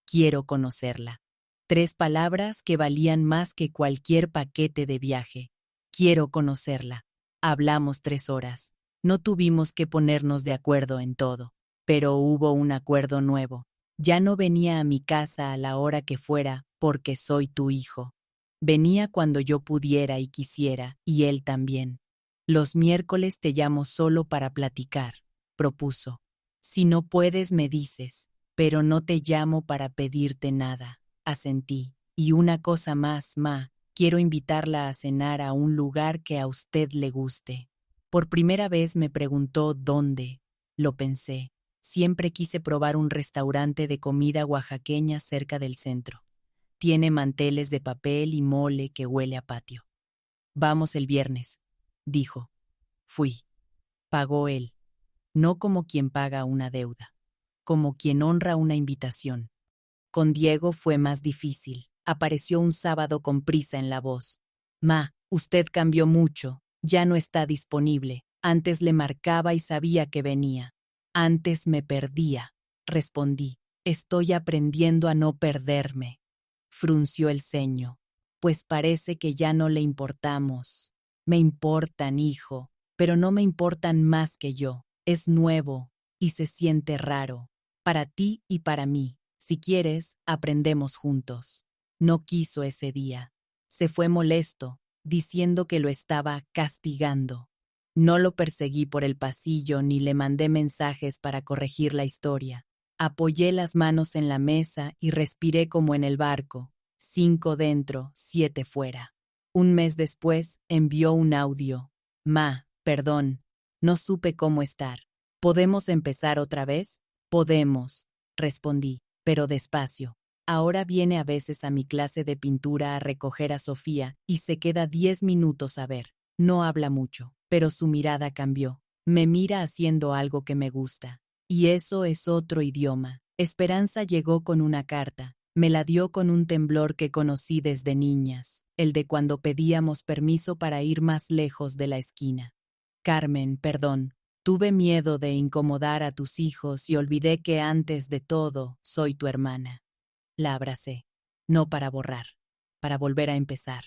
Quiero conocerla. 3 palabras que valían más que cualquier paquete de viaje. Quiero conocerla. Hablamos 3 horas. No tuvimos que ponernos de acuerdo en todo. Pero hubo un acuerdo nuevo. Ya no venía a mi casa a la hora que fuera, porque soy tu hijo. Venía cuando yo pudiera y quisiera, y él también. Los miércoles te llamo solo para platicar, propuso. Si no puedes, me dices, pero no te llamo para pedirte nada. Asentí. Y una cosa más, ma, quiero invitarla a cenar a un lugar que a usted le guste. Por primera vez me preguntó dónde. Lo pensé. Siempre quise probar un restaurante de comida oaxaqueña cerca del centro. Tiene manteles de papel y mole que huele a patio. Vamos el viernes, dijo. Fui. Pagó él. No como quien paga una deuda, como quien honra una invitación. Con Diego fue más difícil. Apareció un sábado con prisa en la voz. Ma, usted cambió mucho. Ya no está disponible. Antes le marcaba y sabía que venía. Antes me perdía, respondí. Estoy aprendiendo a no perderme. Frunció el ceño. Pues parece que ya no le importamos. Me importan, hijo, pero no me importan más que yo. Es nuevo y se siente raro. Para ti y para mí. Si quieres, aprendemos juntos. No quiso ese día. Se fue molesto, diciendo que lo estaba castigando. No lo perseguí por el pasillo ni le mandé mensajes para corregir la historia. Apoyé las manos en la mesa y respiré como en el barco. 5 dentro, 7 fuera. Un mes después envió un audio. Perdón, no supe cómo estar. ¿Podemos empezar otra vez? Podemos, respondí, pero despacio. Ahora viene a veces a mi clase de pintura a recoger a Sofía y se queda 10 minutos a ver. No habla mucho, pero su mirada cambió. Me mira haciendo algo que me gusta. Y eso es otro idioma. Esperanza llegó con una carta. Me la dio con un temblor que conocí desde niñas, el de cuando pedíamos permiso para ir más lejos de la esquina. Carmen, perdón, tuve miedo de incomodar a tus hijos y olvidé que antes de todo soy tu hermana. La abracé, no para borrar, para volver a empezar.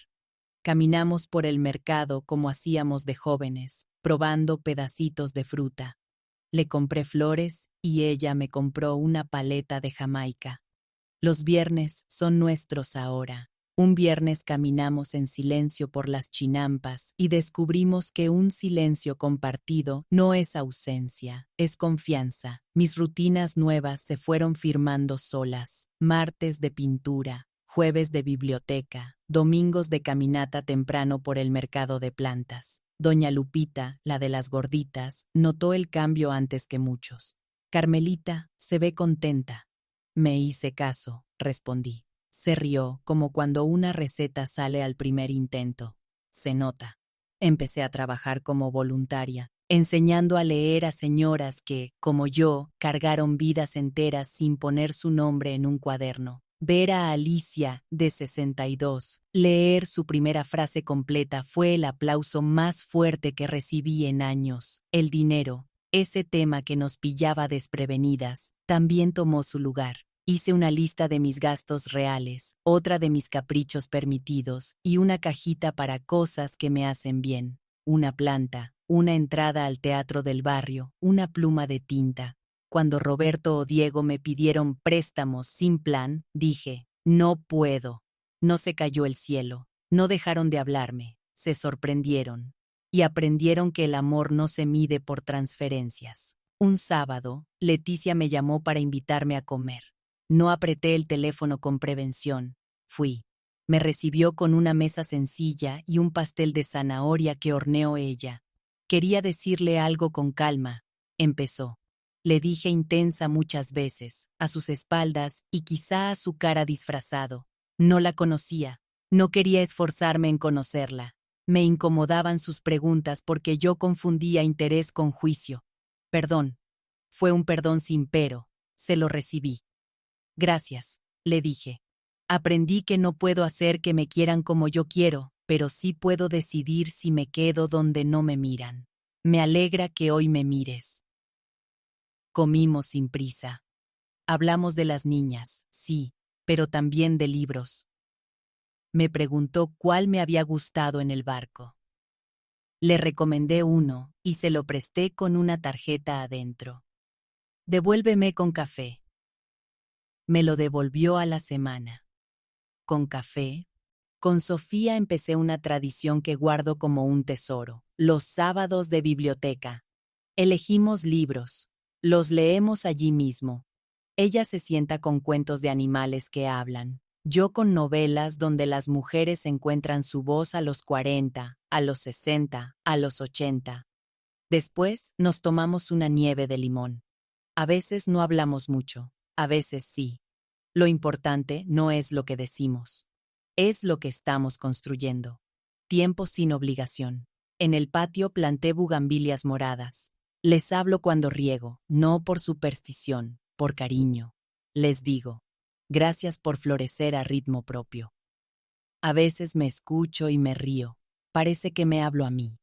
Caminamos por el mercado como hacíamos de jóvenes, probando pedacitos de fruta. Le compré flores y ella me compró una paleta de Jamaica. Los viernes son nuestros ahora. Un viernes caminamos en silencio por las chinampas y descubrimos que un silencio compartido no es ausencia, es confianza. Mis rutinas nuevas se fueron firmando solas. Martes de pintura, jueves de biblioteca, domingos de caminata temprano por el mercado de plantas. Doña Lupita, la de las gorditas, notó el cambio antes que muchos. Carmelita se ve contenta. Me hice caso, respondí. Se rió, como cuando una receta sale al primer intento. Se nota. Empecé a trabajar como voluntaria, enseñando a leer a señoras que, como yo, cargaron vidas enteras sin poner su nombre en un cuaderno. Ver a Alicia, de 62, leer su primera frase completa fue el aplauso más fuerte que recibí en años. El dinero, ese tema que nos pillaba desprevenidas, también tomó su lugar. Hice una lista de mis gastos reales, otra de mis caprichos permitidos y una cajita para cosas que me hacen bien. Una planta, una entrada al teatro del barrio, una pluma de tinta. Cuando Roberto o Diego me pidieron préstamos sin plan, dije, no puedo. No se cayó el cielo, no dejaron de hablarme, se sorprendieron. Y aprendieron que el amor no se mide por transferencias. Un sábado, Leticia me llamó para invitarme a comer. No apreté el teléfono con prevención. Fui. Me recibió con una mesa sencilla y un pastel de zanahoria que horneó ella. Quería decirle algo con calma. Empezó. Le dije intensa muchas veces, a sus espaldas y quizá a su cara disfrazado. No la conocía. No quería esforzarme en conocerla. Me incomodaban sus preguntas porque yo confundía interés con juicio. Perdón. Fue un perdón sin pero. Se lo recibí. Gracias, le dije. Aprendí que no puedo hacer que me quieran como yo quiero, pero sí puedo decidir si me quedo donde no me miran. Me alegra que hoy me mires. Comimos sin prisa. Hablamos de las niñas, sí, pero también de libros. Me preguntó cuál me había gustado en el barco. Le recomendé uno y se lo presté con una tarjeta adentro. Devuélveme con café. Me lo devolvió a la semana. ¿Con café? Con Sofía empecé una tradición que guardo como un tesoro. Los sábados de biblioteca. Elegimos libros. Los leemos allí mismo. Ella se sienta con cuentos de animales que hablan. Yo con novelas donde las mujeres encuentran su voz a los 40, a los 60, a los 80. Después nos tomamos una nieve de limón. A veces no hablamos mucho, a veces sí. Lo importante no es lo que decimos, es lo que estamos construyendo. Tiempo sin obligación. En el patio planté bugambilias moradas. Les hablo cuando riego, no por superstición, por cariño. Les digo, gracias por florecer a ritmo propio. A veces me escucho y me río. Parece que me hablo a mí.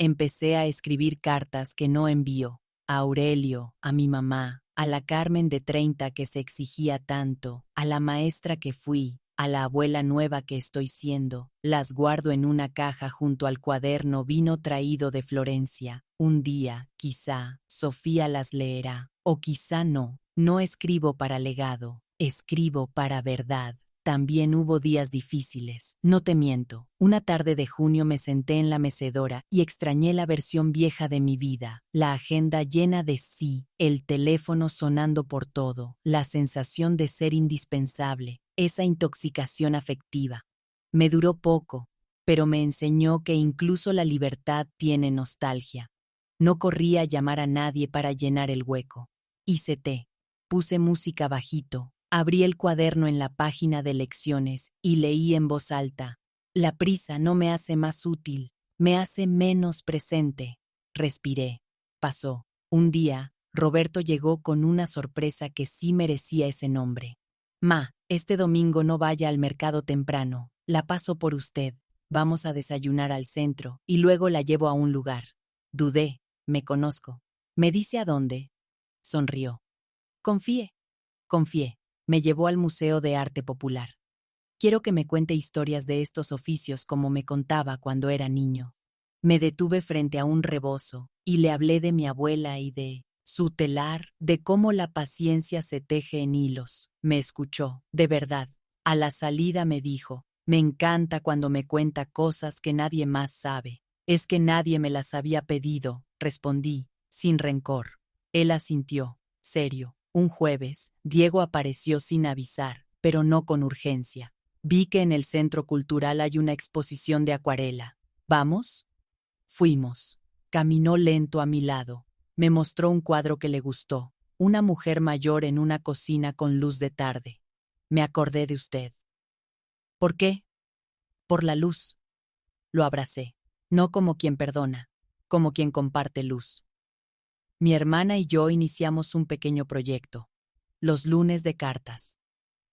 Empecé a escribir cartas que no envío, a Aurelio, a mi mamá, a la Carmen de 30 que se exigía tanto, a la maestra que fui, a la abuela nueva que estoy siendo. Las guardo en una caja junto al cuaderno vino traído de Florencia. Un día, quizá, Sofía las leerá, o quizá no. No escribo para legado, escribo para verdad. También hubo días difíciles, no te miento. Una tarde de junio me senté en la mecedora y extrañé la versión vieja de mi vida, la agenda llena de sí, el teléfono sonando por todo, la sensación de ser indispensable, esa intoxicación afectiva. Me duró poco, pero me enseñó que incluso la libertad tiene nostalgia. No corrí a llamar a nadie para llenar el hueco. Hice té, puse música bajito. Abrí el cuaderno en la página de lecciones y leí en voz alta. La prisa no me hace más útil, me hace menos presente. Respiré. Pasó. Un día, Roberto llegó con una sorpresa que sí merecía ese nombre. Ma, este domingo no vaya al mercado temprano. La paso por usted. Vamos a desayunar al centro y luego la llevo a un lugar. Dudé. Me conozco. ¿Me dice a dónde? Sonrió. Confié. Confié. Me llevó al Museo de Arte Popular. Quiero que me cuente historias de estos oficios como me contaba cuando era niño. Me detuve frente a un rebozo y le hablé de mi abuela y de su telar, de cómo la paciencia se teje en hilos. Me escuchó, de verdad. A la salida me dijo, me encanta cuando me cuenta cosas que nadie más sabe. Es que nadie me las había pedido, respondí, sin rencor. Él asintió, serio. Un jueves, Diego apareció sin avisar, pero no con urgencia. Vi que en el Centro Cultural hay una exposición de acuarela. ¿Vamos? Fuimos. Caminó lento a mi lado. Me mostró un cuadro que le gustó. Una mujer mayor en una cocina con luz de tarde. Me acordé de usted. ¿Por qué? Por la luz. Lo abracé. No como quien perdona, como quien comparte luz. Mi hermana y yo iniciamos un pequeño proyecto. Los lunes de cartas.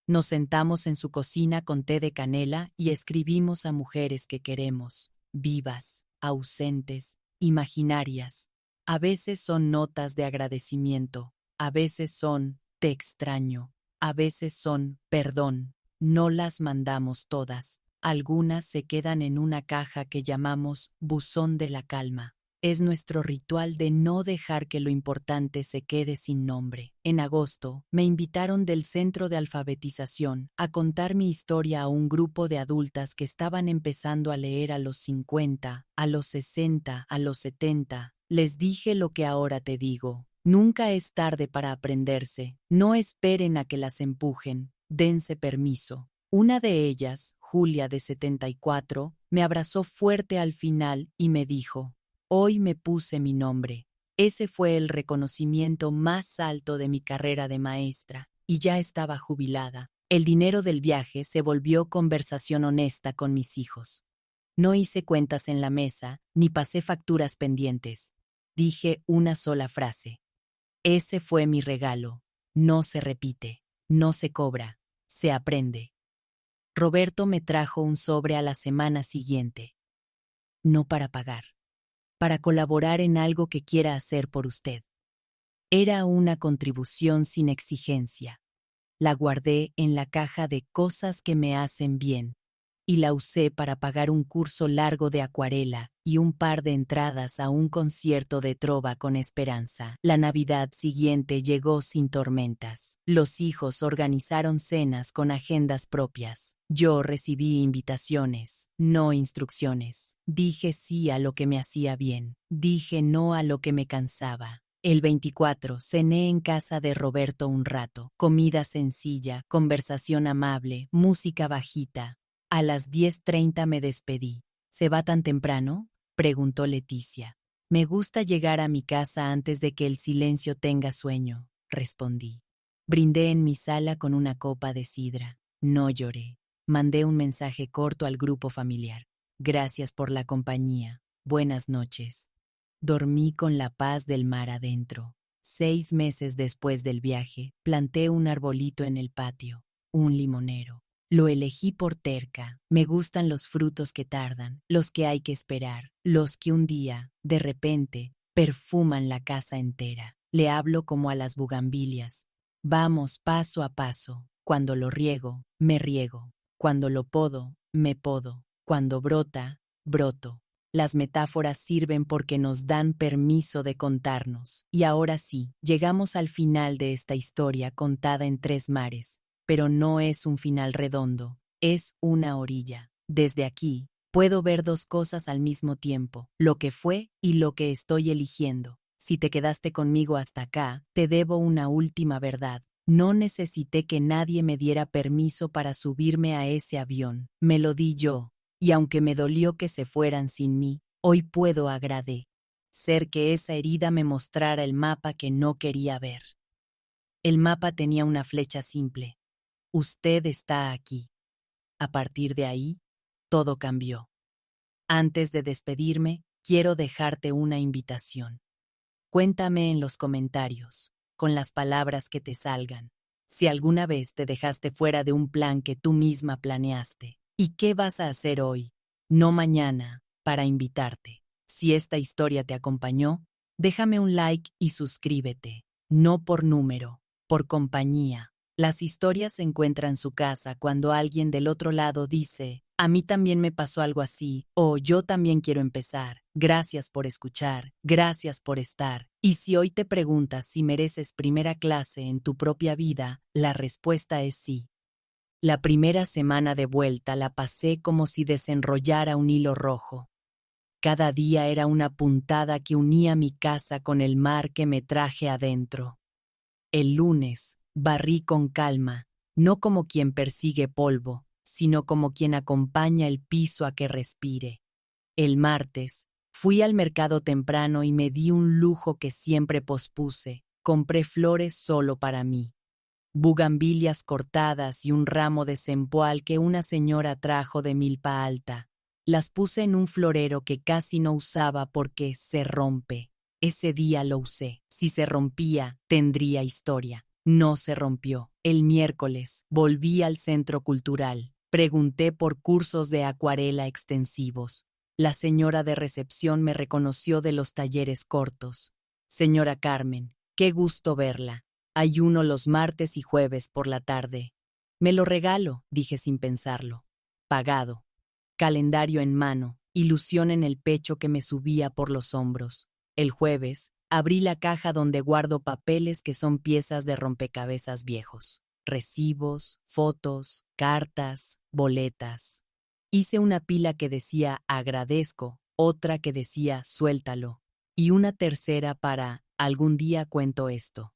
Nos sentamos en su cocina con té de canela y escribimos a mujeres que queremos, vivas, ausentes, imaginarias. A veces son notas de agradecimiento, a veces son te extraño, a veces son perdón. No las mandamos todas. Algunas se quedan en una caja que llamamos buzón de la calma. Es nuestro ritual de no dejar que lo importante se quede sin nombre. En agosto, me invitaron del centro de alfabetización a contar mi historia a un grupo de adultas que estaban empezando a leer a los 50, a los 60, a los 70. Les dije lo que ahora te digo. Nunca es tarde para aprenderse. No esperen a que las empujen. Dense permiso. Una de ellas, Julia de 74, me abrazó fuerte al final y me dijo: hoy me puse mi nombre. Ese fue el reconocimiento más alto de mi carrera de maestra, y ya estaba jubilada. El dinero del viaje se volvió conversación honesta con mis hijos. No hice cuentas en la mesa, ni pasé facturas pendientes. Dije una sola frase. Ese fue mi regalo. No se repite, no se cobra, se aprende. Roberto me trajo un sobre a la semana siguiente. No para pagar, para colaborar en algo que quiera hacer por usted. Era una contribución sin exigencia. La guardé en la caja de cosas que me hacen bien y la usé para pagar un curso largo de acuarela y un par de entradas a un concierto de trova con Esperanza. La Navidad siguiente llegó sin tormentas. Los hijos organizaron cenas con agendas propias. Yo recibí invitaciones, no instrucciones. Dije sí a lo que me hacía bien. Dije no a lo que me cansaba. El 24 cené en casa de Roberto un rato. Comida sencilla, conversación amable, música bajita. A las 10:30 me despedí. ¿Se va tan temprano?, preguntó Leticia. Me gusta llegar a mi casa antes de que el silencio tenga sueño, respondí. Brindé en mi sala con una copa de sidra. No lloré. Mandé un mensaje corto al grupo familiar. Gracias por la compañía. Buenas noches. Dormí con la paz del mar adentro. 6 meses después del viaje, planté un arbolito en el patio, un limonero. Lo elegí por terca. Me gustan los frutos que tardan, los que hay que esperar, los que un día, de repente, perfuman la casa entera. Le hablo como a las bugambilias. Vamos paso a paso. Cuando lo riego, me riego. Cuando lo podo, me podo. Cuando brota, broto. Las metáforas sirven porque nos dan permiso de contarnos. Y ahora sí, llegamos al final de esta historia contada en 3 mares. Pero no es un final redondo, es una orilla. Desde aquí, puedo ver 2 cosas al mismo tiempo, lo que fue y lo que estoy eligiendo. Si te quedaste conmigo hasta acá, te debo una última verdad. No necesité que nadie me diera permiso para subirme a ese avión. Me lo di yo. Y aunque me dolió que se fueran sin mí, hoy puedo agradecer que esa herida me mostrara el mapa que no quería ver. El mapa tenía una flecha simple. Usted está aquí. A partir de ahí, todo cambió. Antes de despedirme, quiero dejarte una invitación. Cuéntame en los comentarios, con las palabras que te salgan, si alguna vez te dejaste fuera de un plan que tú misma planeaste. ¿Y qué vas a hacer hoy, no mañana, para invitarte? Si esta historia te acompañó, déjame un like y suscríbete. No por número, por compañía. Las historias encuentran su casa cuando alguien del otro lado dice, a mí también me pasó algo así, o yo también quiero empezar. Gracias por escuchar, gracias por estar. Y si hoy te preguntas si mereces primera clase en tu propia vida, la respuesta es sí. La primera semana de vuelta la pasé como si desenrollara un hilo rojo. Cada día era una puntada que unía mi casa con el mar que me traje adentro. El lunes, barrí con calma, no como quien persigue polvo, sino como quien acompaña el piso a que respire. El martes, fui al mercado temprano y me di un lujo que siempre pospuse. Compré flores solo para mí. Bugambilias cortadas y un ramo de cempoal que una señora trajo de Milpa Alta. Las puse en un florero que casi no usaba porque se rompe. Ese día lo usé. Si se rompía, tendría historia. No se rompió. El miércoles, volví al centro cultural. Pregunté por cursos de acuarela extensivos. La señora de recepción me reconoció de los talleres cortos. Señora Carmen, qué gusto verla. Hay uno los martes y jueves por la tarde. Me lo regalo, dije sin pensarlo. Pagado. Calendario en mano, ilusión en el pecho que me subía por los hombros. El jueves, abrí la caja donde guardo papeles que son piezas de rompecabezas viejos. Recibos, fotos, cartas, boletas. Hice una pila que decía agradezco, otra que decía suéltalo, y una tercera para algún día cuento esto.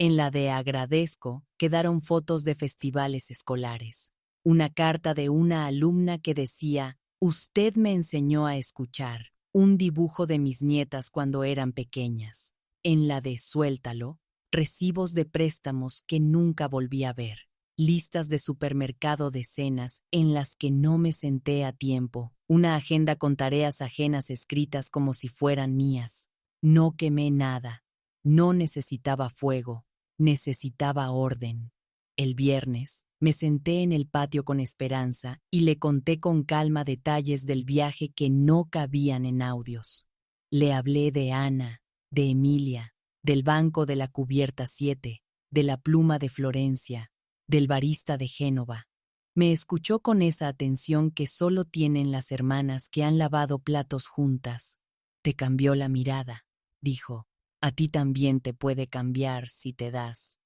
En la de agradezco quedaron fotos de festivales escolares. Una carta de una alumna que decía, usted me enseñó a escuchar, un dibujo de mis nietas cuando eran pequeñas. En la de suéltalo, recibos de préstamos que nunca volví a ver. Listas de supermercado de cenas en las que no me senté a tiempo. Una agenda con tareas ajenas escritas como si fueran mías. No quemé nada. No necesitaba fuego. Necesitaba orden. El viernes, me senté en el patio con Esperanza y le conté con calma detalles del viaje que no cabían en audios. Le hablé de Ana, de Emilia, del banco de la cubierta 7, de la pluma de Florencia, del barista de Génova. Me escuchó con esa atención que solo tienen las hermanas que han lavado platos juntas. Te cambió la mirada, dijo. A ti también te puede cambiar si te das.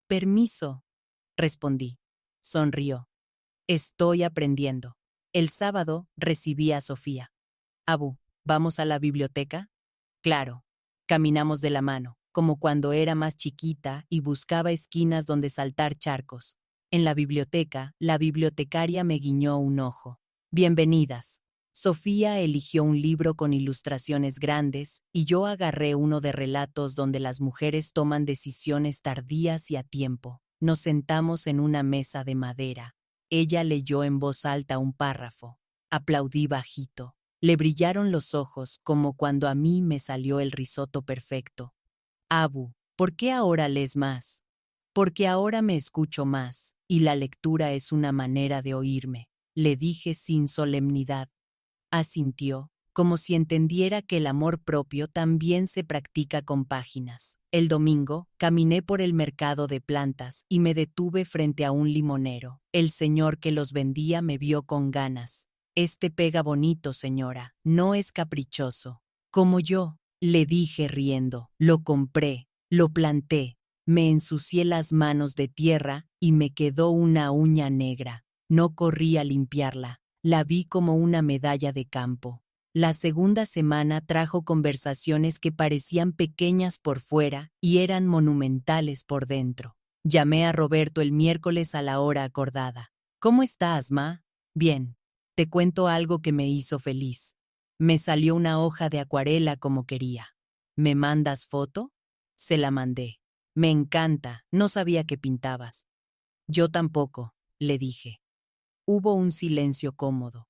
Permiso, respondí. Sonrió. Estoy aprendiendo. El sábado recibí a Sofía. Abu, ¿vamos a la biblioteca? Claro. Caminamos de la mano, como cuando era más chiquita y buscaba esquinas donde saltar charcos. En la biblioteca, la bibliotecaria me guiñó un ojo. Bienvenidas. Sofía eligió un libro con ilustraciones grandes y yo agarré uno de relatos donde las mujeres toman decisiones tardías y a tiempo. Nos sentamos en una mesa de madera. Ella leyó en voz alta un párrafo. Aplaudí bajito. Le brillaron los ojos como cuando a mí me salió el risotto perfecto. Abu, ¿por qué ahora lees más? Porque ahora me escucho más, y la lectura es una manera de oírme, le dije sin solemnidad. Asintió, como si entendiera que el amor propio también se practica con páginas. El domingo, caminé por el mercado de plantas y me detuve frente a un limonero. El señor que los vendía me vio con ganas. Este pega bonito, señora, no es caprichoso. Como yo, le dije riendo. Lo compré, lo planté, me ensucié las manos de tierra y me quedó una uña negra. No corrí a limpiarla. La vi como una medalla de campo. La segunda semana trajo conversaciones que parecían pequeñas por fuera y eran monumentales por dentro. Llamé a Roberto el miércoles a la hora acordada. ¿Cómo estás, ma? Bien. Te cuento algo que me hizo feliz. Me salió una hoja de acuarela como quería. ¿Me mandas foto? Se la mandé. Me encanta, no sabía que pintabas. Yo tampoco, le dije. Hubo un silencio cómodo.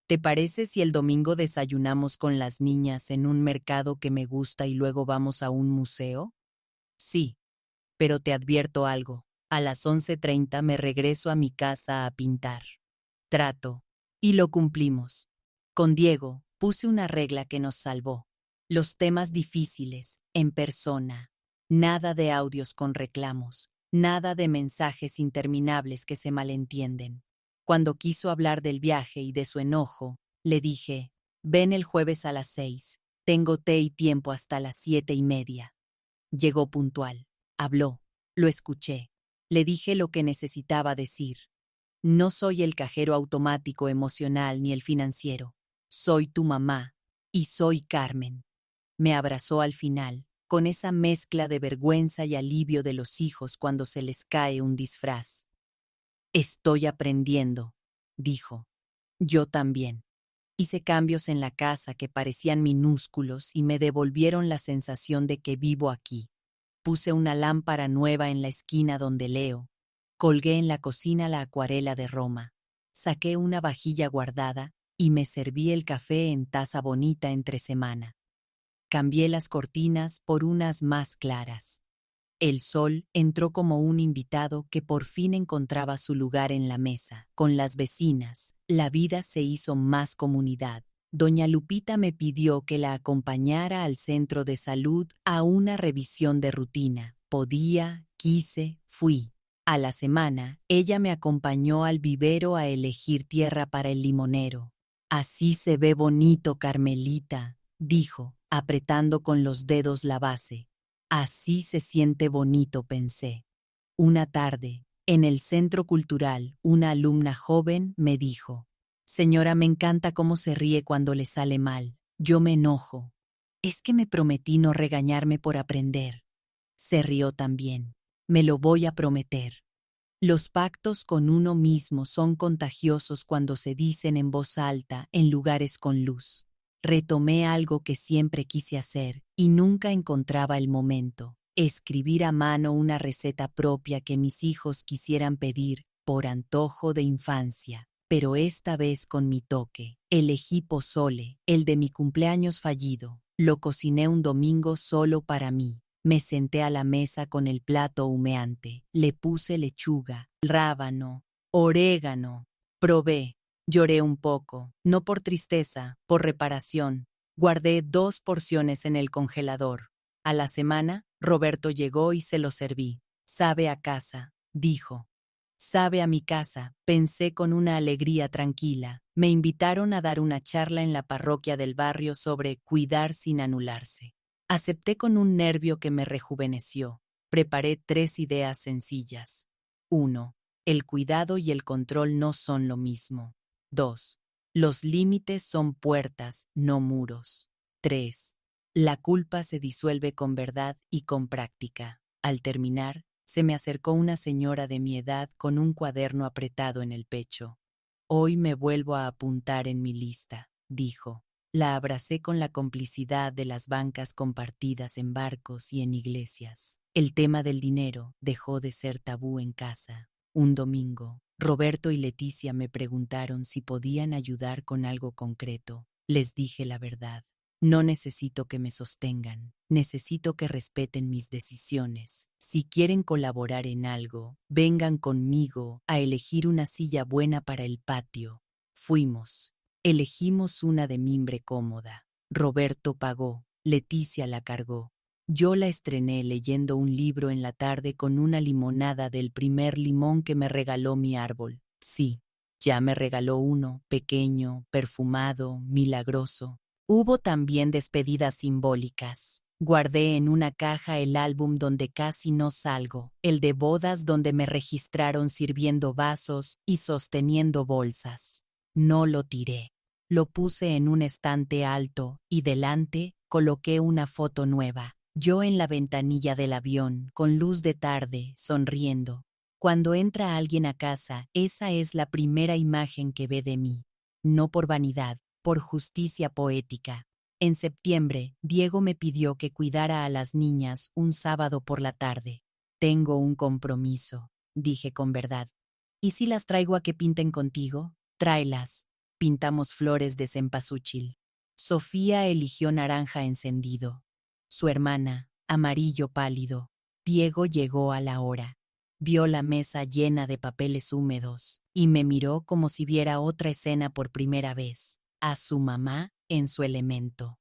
¿Te parece si el domingo desayunamos con las niñas en un mercado que me gusta y luego vamos a un museo? Sí, pero te advierto algo. A las 11:30 me regreso a mi casa a pintar. Trato. Y lo cumplimos. Con Diego, puse una regla que nos salvó. Los temas difíciles, en persona. Nada de audios con reclamos. Nada de mensajes interminables que se malentienden. Cuando quiso hablar del viaje y de su enojo, le dije, ven el jueves a las 6. Tengo té y tiempo hasta las 7:30. Llegó puntual. Habló. Lo escuché. Le dije lo que necesitaba decir. No soy el cajero automático emocional ni el financiero. Soy tu mamá. Y soy Carmen. Me abrazó al final, con esa mezcla de vergüenza y alivio de los hijos cuando se les cae un disfraz. Estoy aprendiendo, dijo. Yo también. Hice cambios en la casa que parecían minúsculos y me devolvieron la sensación de que vivo aquí. Puse una lámpara nueva en la esquina donde leo. Colgué en la cocina la acuarela de Roma. Saqué una vajilla guardada y me serví el café en taza bonita entre semana. Cambié las cortinas por unas más claras. El sol entró como un invitado que por fin encontraba su lugar en la mesa. Con las vecinas, la vida se hizo más comunidad. Doña Lupita me pidió que la acompañara al centro de salud a una revisión de rutina. Podía, quise, fui. A la semana, ella me acompañó al vivero a elegir tierra para el limonero. Así se ve bonito, Carmelita, dijo, apretando con los dedos la base. Así se siente bonito, pensé. Una tarde, en el centro cultural, una alumna joven me dijo, señora, me encanta cómo se ríe cuando le sale mal. Yo me enojo. Es que me prometí no regañarme por aprender. Se rió también. Me lo voy a prometer. Los pactos con uno mismo son contagiosos cuando se dicen en voz alta en lugares con luz. Retomé algo que siempre quise hacer y nunca encontraba el momento. Escribir a mano una receta propia que mis hijos quisieran pedir por antojo de infancia. Pero esta vez con mi toque. Elegí pozole, el de mi cumpleaños fallido. Lo cociné un domingo solo para mí. Me senté a la mesa con el plato humeante. Le puse lechuga, rábano, orégano. Probé. Lloré un poco, no por tristeza, por reparación. Guardé 2 porciones en el congelador. A la semana, Roberto llegó y se lo serví. Sabe a casa, dijo. Sabe a mi casa, pensé con una alegría tranquila. Me invitaron a dar una charla en la parroquia del barrio sobre cuidar sin anularse. Acepté con un nervio que me rejuveneció. Preparé 3 ideas sencillas. 1. El cuidado y el control no son lo mismo. 2. Los límites son puertas, no muros. 3. La culpa se disuelve con verdad y con práctica. Al terminar, se me acercó una señora de mi edad con un cuaderno apretado en el pecho. Hoy me vuelvo a apuntar en mi lista, dijo. La abracé con la complicidad de las bancas compartidas en barcos y en iglesias. El tema del dinero dejó de ser tabú en casa. Un domingo, Roberto y Leticia me preguntaron si podían ayudar con algo concreto. Les dije la verdad. No necesito que me sostengan, necesito que respeten mis decisiones. Si quieren colaborar en algo, vengan conmigo a elegir una silla buena para el patio. Fuimos. Elegimos una de mimbre cómoda. Roberto pagó, Leticia la cargó. Yo la estrené leyendo un libro en la tarde con una limonada del primer limón que me regaló mi árbol. Sí, ya me regaló uno, pequeño, perfumado, milagroso. Hubo también despedidas simbólicas. Guardé en una caja el álbum donde casi no salgo, el de bodas donde me registraron sirviendo vasos y sosteniendo bolsas. No lo tiré. Lo puse en un estante alto y delante coloqué una foto nueva. Yo en la ventanilla del avión, con luz de tarde, sonriendo. Cuando entra alguien a casa, esa es la primera imagen que ve de mí. No por vanidad, por justicia poética. En septiembre, Diego me pidió que cuidara a las niñas un sábado por la tarde. Tengo un compromiso, dije con verdad. ¿Y si las traigo a que pinten contigo? Tráelas. Pintamos flores de cempasúchil. Sofía eligió naranja encendido. Su hermana, amarillo pálido. Diego llegó a la hora. Vio la mesa llena de papeles húmedos y me miró como si viera otra escena por primera vez, a su mamá en su elemento.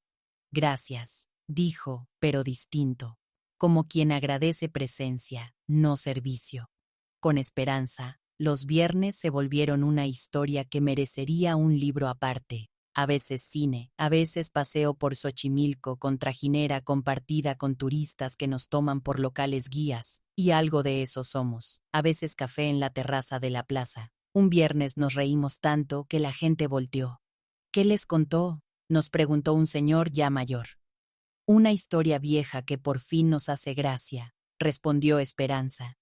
Gracias, dijo, pero distinto, como quien agradece presencia, no servicio. Con esperanza, los viernes se volvieron una historia que merecería un libro aparte. A veces cine, a veces paseo por Xochimilco con trajinera compartida con turistas que nos toman por locales guías, y algo de eso somos. A veces café en la terraza de la plaza. Un viernes nos reímos tanto que la gente volteó. ¿Qué les contó?, nos preguntó un señor ya mayor. Una historia vieja que por fin nos hace gracia, respondió Esperanza.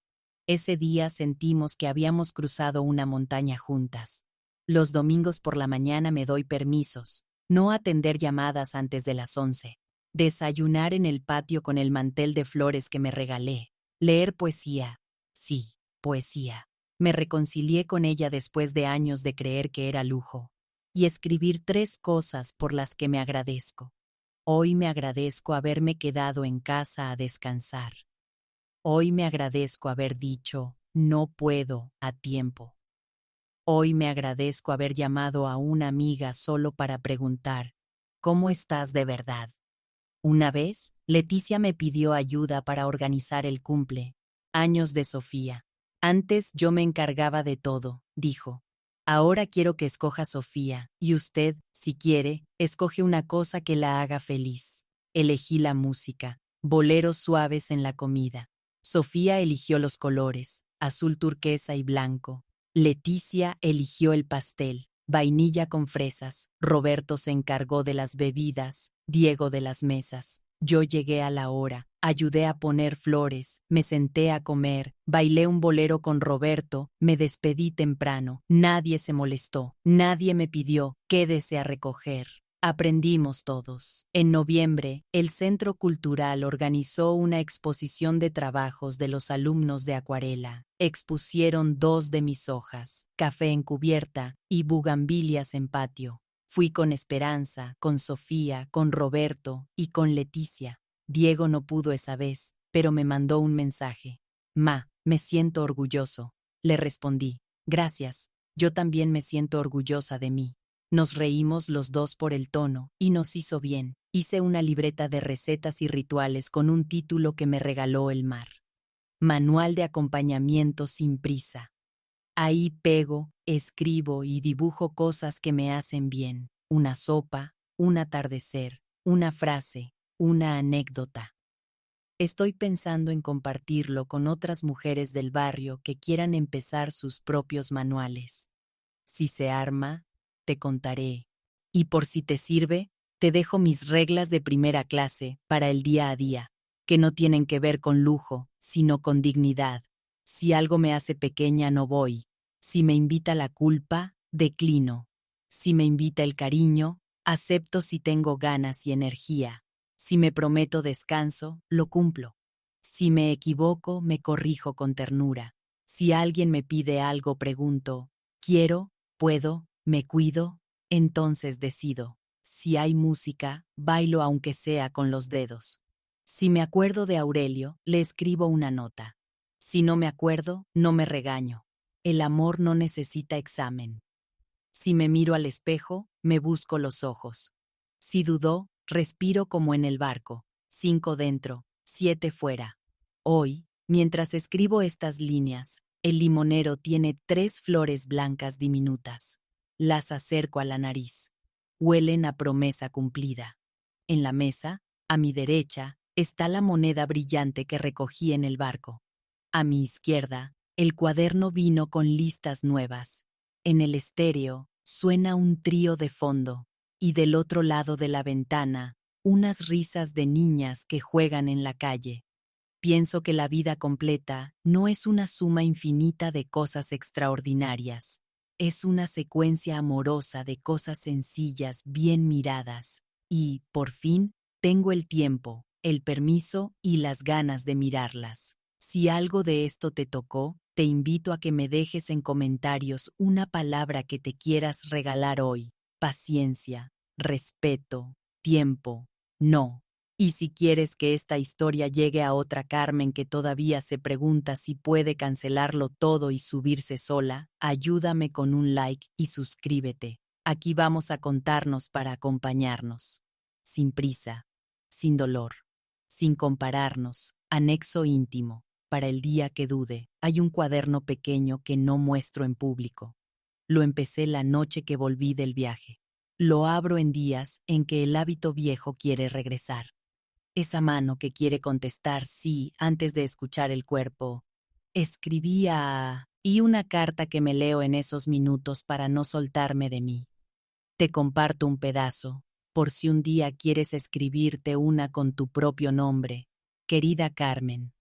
Ese día sentimos que habíamos cruzado una montaña juntas. Los domingos por la mañana me doy permisos, no atender llamadas antes de las 11, desayunar en el patio con el mantel de flores que me regalé, leer poesía. Sí, poesía. Me reconcilié con ella después de años de creer que era lujo. Y escribir 3 cosas por las que me agradezco. Hoy me agradezco haberme quedado en casa a descansar. Hoy me agradezco haber dicho, no puedo, a tiempo. Hoy me agradezco haber llamado a una amiga solo para preguntar, ¿cómo estás de verdad? Una vez, Leticia me pidió ayuda para organizar el cumple. Años de Sofía. Antes yo me encargaba de todo, dijo. Ahora quiero que escoja Sofía, y usted, si quiere, escoge una cosa que la haga feliz. Elegí la música, boleros suaves en la comida. Sofía eligió los colores, azul turquesa y blanco. Leticia eligió el pastel, vainilla con fresas. Roberto se encargó de las bebidas, Diego de las mesas. Yo llegué a la hora, ayudé a poner flores, me senté a comer, bailé un bolero con Roberto, me despedí temprano. Nadie se molestó, nadie me pidió, quédese a recoger. Aprendimos todos. En noviembre, el Centro Cultural organizó una exposición de trabajos de los alumnos de acuarela. Expusieron 2 de mis hojas, café en cubierta y bugambilias en patio. Fui con Esperanza, con Sofía, con Roberto y con Leticia. Diego no pudo esa vez, pero me mandó un mensaje. Ma, me siento orgulloso. Le respondí. Gracias, yo también me siento orgullosa de mí. Nos reímos los dos por el tono, y nos hizo bien. Hice una libreta de recetas y rituales con un título que me regaló el mar. Manual de acompañamiento sin prisa. Ahí pego, escribo y dibujo cosas que me hacen bien. Una sopa, un atardecer, una frase, una anécdota. Estoy pensando en compartirlo con otras mujeres del barrio que quieran empezar sus propios manuales. Si se arma, te contaré. Y por si te sirve, te dejo mis reglas de primera clase para el día a día, que no tienen que ver con lujo, sino con dignidad. Si algo me hace pequeña, no voy. Si me invita la culpa, declino. Si me invita el cariño, acepto si tengo ganas y energía. Si me prometo descanso, lo cumplo. Si me equivoco, me corrijo con ternura. Si alguien me pide algo, pregunto, ¿quiero? ¿Puedo? ¿Me cuido? Entonces decido. Si hay música, bailo aunque sea con los dedos. Si me acuerdo de Aurelio, le escribo una nota. Si no me acuerdo, no me regaño. El amor no necesita examen. Si me miro al espejo, me busco los ojos. Si dudo, respiro como en el barco. 5 dentro, 7 fuera. Hoy, mientras escribo estas líneas, el limonero tiene 3 flores blancas diminutas. Las acerco a la nariz. Huelen a promesa cumplida. En la mesa, a mi derecha, está la moneda brillante que recogí en el barco. A mi izquierda, el cuaderno vino con listas nuevas. En el estéreo, suena un trío de fondo, y del otro lado de la ventana, unas risas de niñas que juegan en la calle. Pienso que la vida completa no es una suma infinita de cosas extraordinarias. Es una secuencia amorosa de cosas sencillas bien miradas. Y, por fin, tengo el tiempo, el permiso y las ganas de mirarlas. Si algo de esto te tocó, te invito a que me dejes en comentarios una palabra que te quieras regalar hoy. Paciencia, respeto, tiempo, no. Y si quieres que esta historia llegue a otra Carmen que todavía se pregunta si puede cancelarlo todo y subirse sola, ayúdame con un like y suscríbete. Aquí vamos a contarnos para acompañarnos. Sin prisa, sin dolor, sin compararnos, anexo íntimo. Para el día que dude, hay un cuaderno pequeño que no muestro en público. Lo empecé la noche que volví del viaje. Lo abro en días en que el hábito viejo quiere regresar. Esa mano que quiere contestar sí antes de escuchar el cuerpo. Escribía y una carta que me leo en esos minutos para no soltarme de mí. Te comparto un pedazo, por si un día quieres escribirte una con tu propio nombre. Querida Carmen.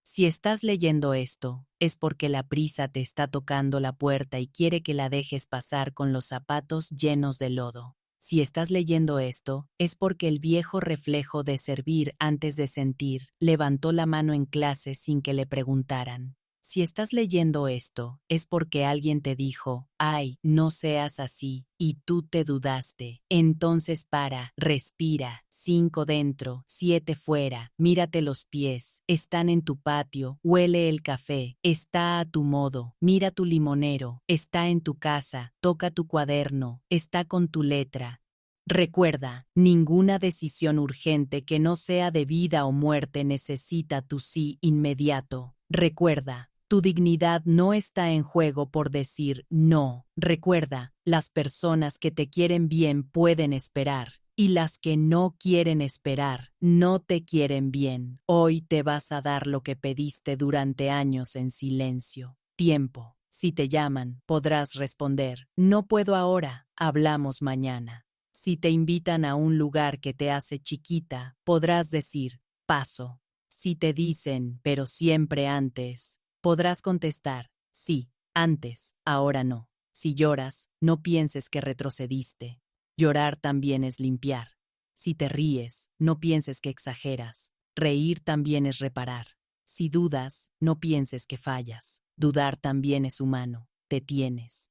Si estás leyendo esto, es porque la prisa te está tocando la puerta y quiere que la dejes pasar con los zapatos llenos de lodo. Si estás leyendo esto, es porque el viejo reflejo de servir antes de sentir levantó la mano en clase sin que le preguntaran. Si estás leyendo esto, es porque alguien te dijo, ay, no seas así, y tú te dudaste. Entonces para, respira, 5 dentro, 7 fuera, mírate los pies, están en tu patio, huele el café, está a tu modo, mira tu limonero, está en tu casa, toca tu cuaderno, está con tu letra. Recuerda, ninguna decisión urgente que no sea de vida o muerte necesita tu sí inmediato. Recuerda, tu dignidad no está en juego por decir no. Recuerda, las personas que te quieren bien pueden esperar, y las que no quieren esperar, no te quieren bien. Hoy te vas a dar lo que pediste durante años en silencio. Tiempo. Si te llaman, podrás responder, no puedo ahora, hablamos mañana. Si te invitan a un lugar que te hace chiquita, podrás decir, paso. Si te dicen, pero siempre antes, podrás contestar, sí, antes, ahora no. Si lloras, no pienses que retrocediste. Llorar también es limpiar. Si te ríes, no pienses que exageras. Reír también es reparar. Si dudas, no pienses que fallas. Dudar también es humano. Te tienes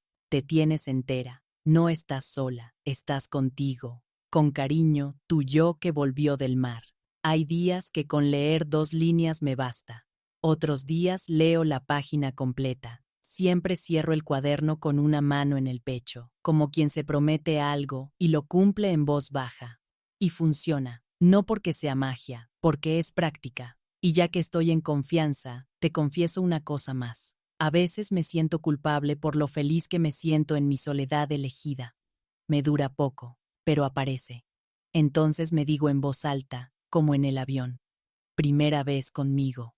entera. No estás sola, estás contigo. Con cariño, tu yo que volvió del mar. Hay días que con leer 2 líneas me basta. Otros días leo la página completa. Siempre cierro el cuaderno con una mano en el pecho, como quien se promete algo y lo cumple en voz baja. Y funciona, no porque sea magia, porque es práctica. Y ya que estoy en confianza, te confieso una cosa más. A veces me siento culpable por lo feliz que me siento en mi soledad elegida. Me dura poco, pero aparece. Entonces me digo en voz alta, como en el avión, primera vez conmigo.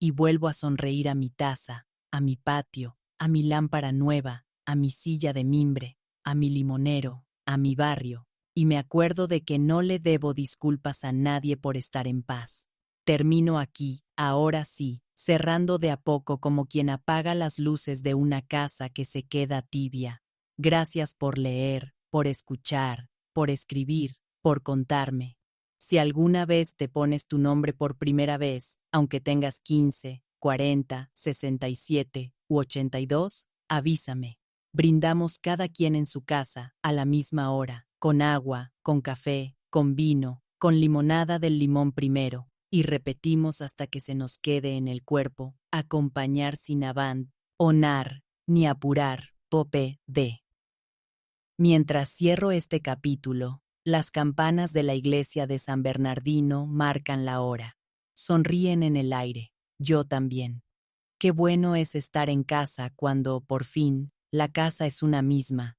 Y vuelvo a sonreír a mi taza, a mi patio, a mi lámpara nueva, a mi silla de mimbre, a mi limonero, a mi barrio, y me acuerdo de que no le debo disculpas a nadie por estar en paz. Termino aquí, ahora sí, cerrando de a poco como quien apaga las luces de una casa que se queda tibia. Gracias por leer, por escuchar, por escribir, por contarme. Si alguna vez te pones tu nombre por primera vez, aunque tengas 15, 40, 67 u 82, avísame. Brindamos cada quien en su casa, a la misma hora, con agua, con café, con vino, con limonada del limón primero, y repetimos hasta que se nos quede en el cuerpo, acompañar sin avant, onar, ni apurar, pope, de. Mientras cierro este capítulo, las campanas de la iglesia de San Bernardino marcan la hora. Sonríen en el aire, yo también. Qué bueno es estar en casa cuando, por fin, la casa es una misma,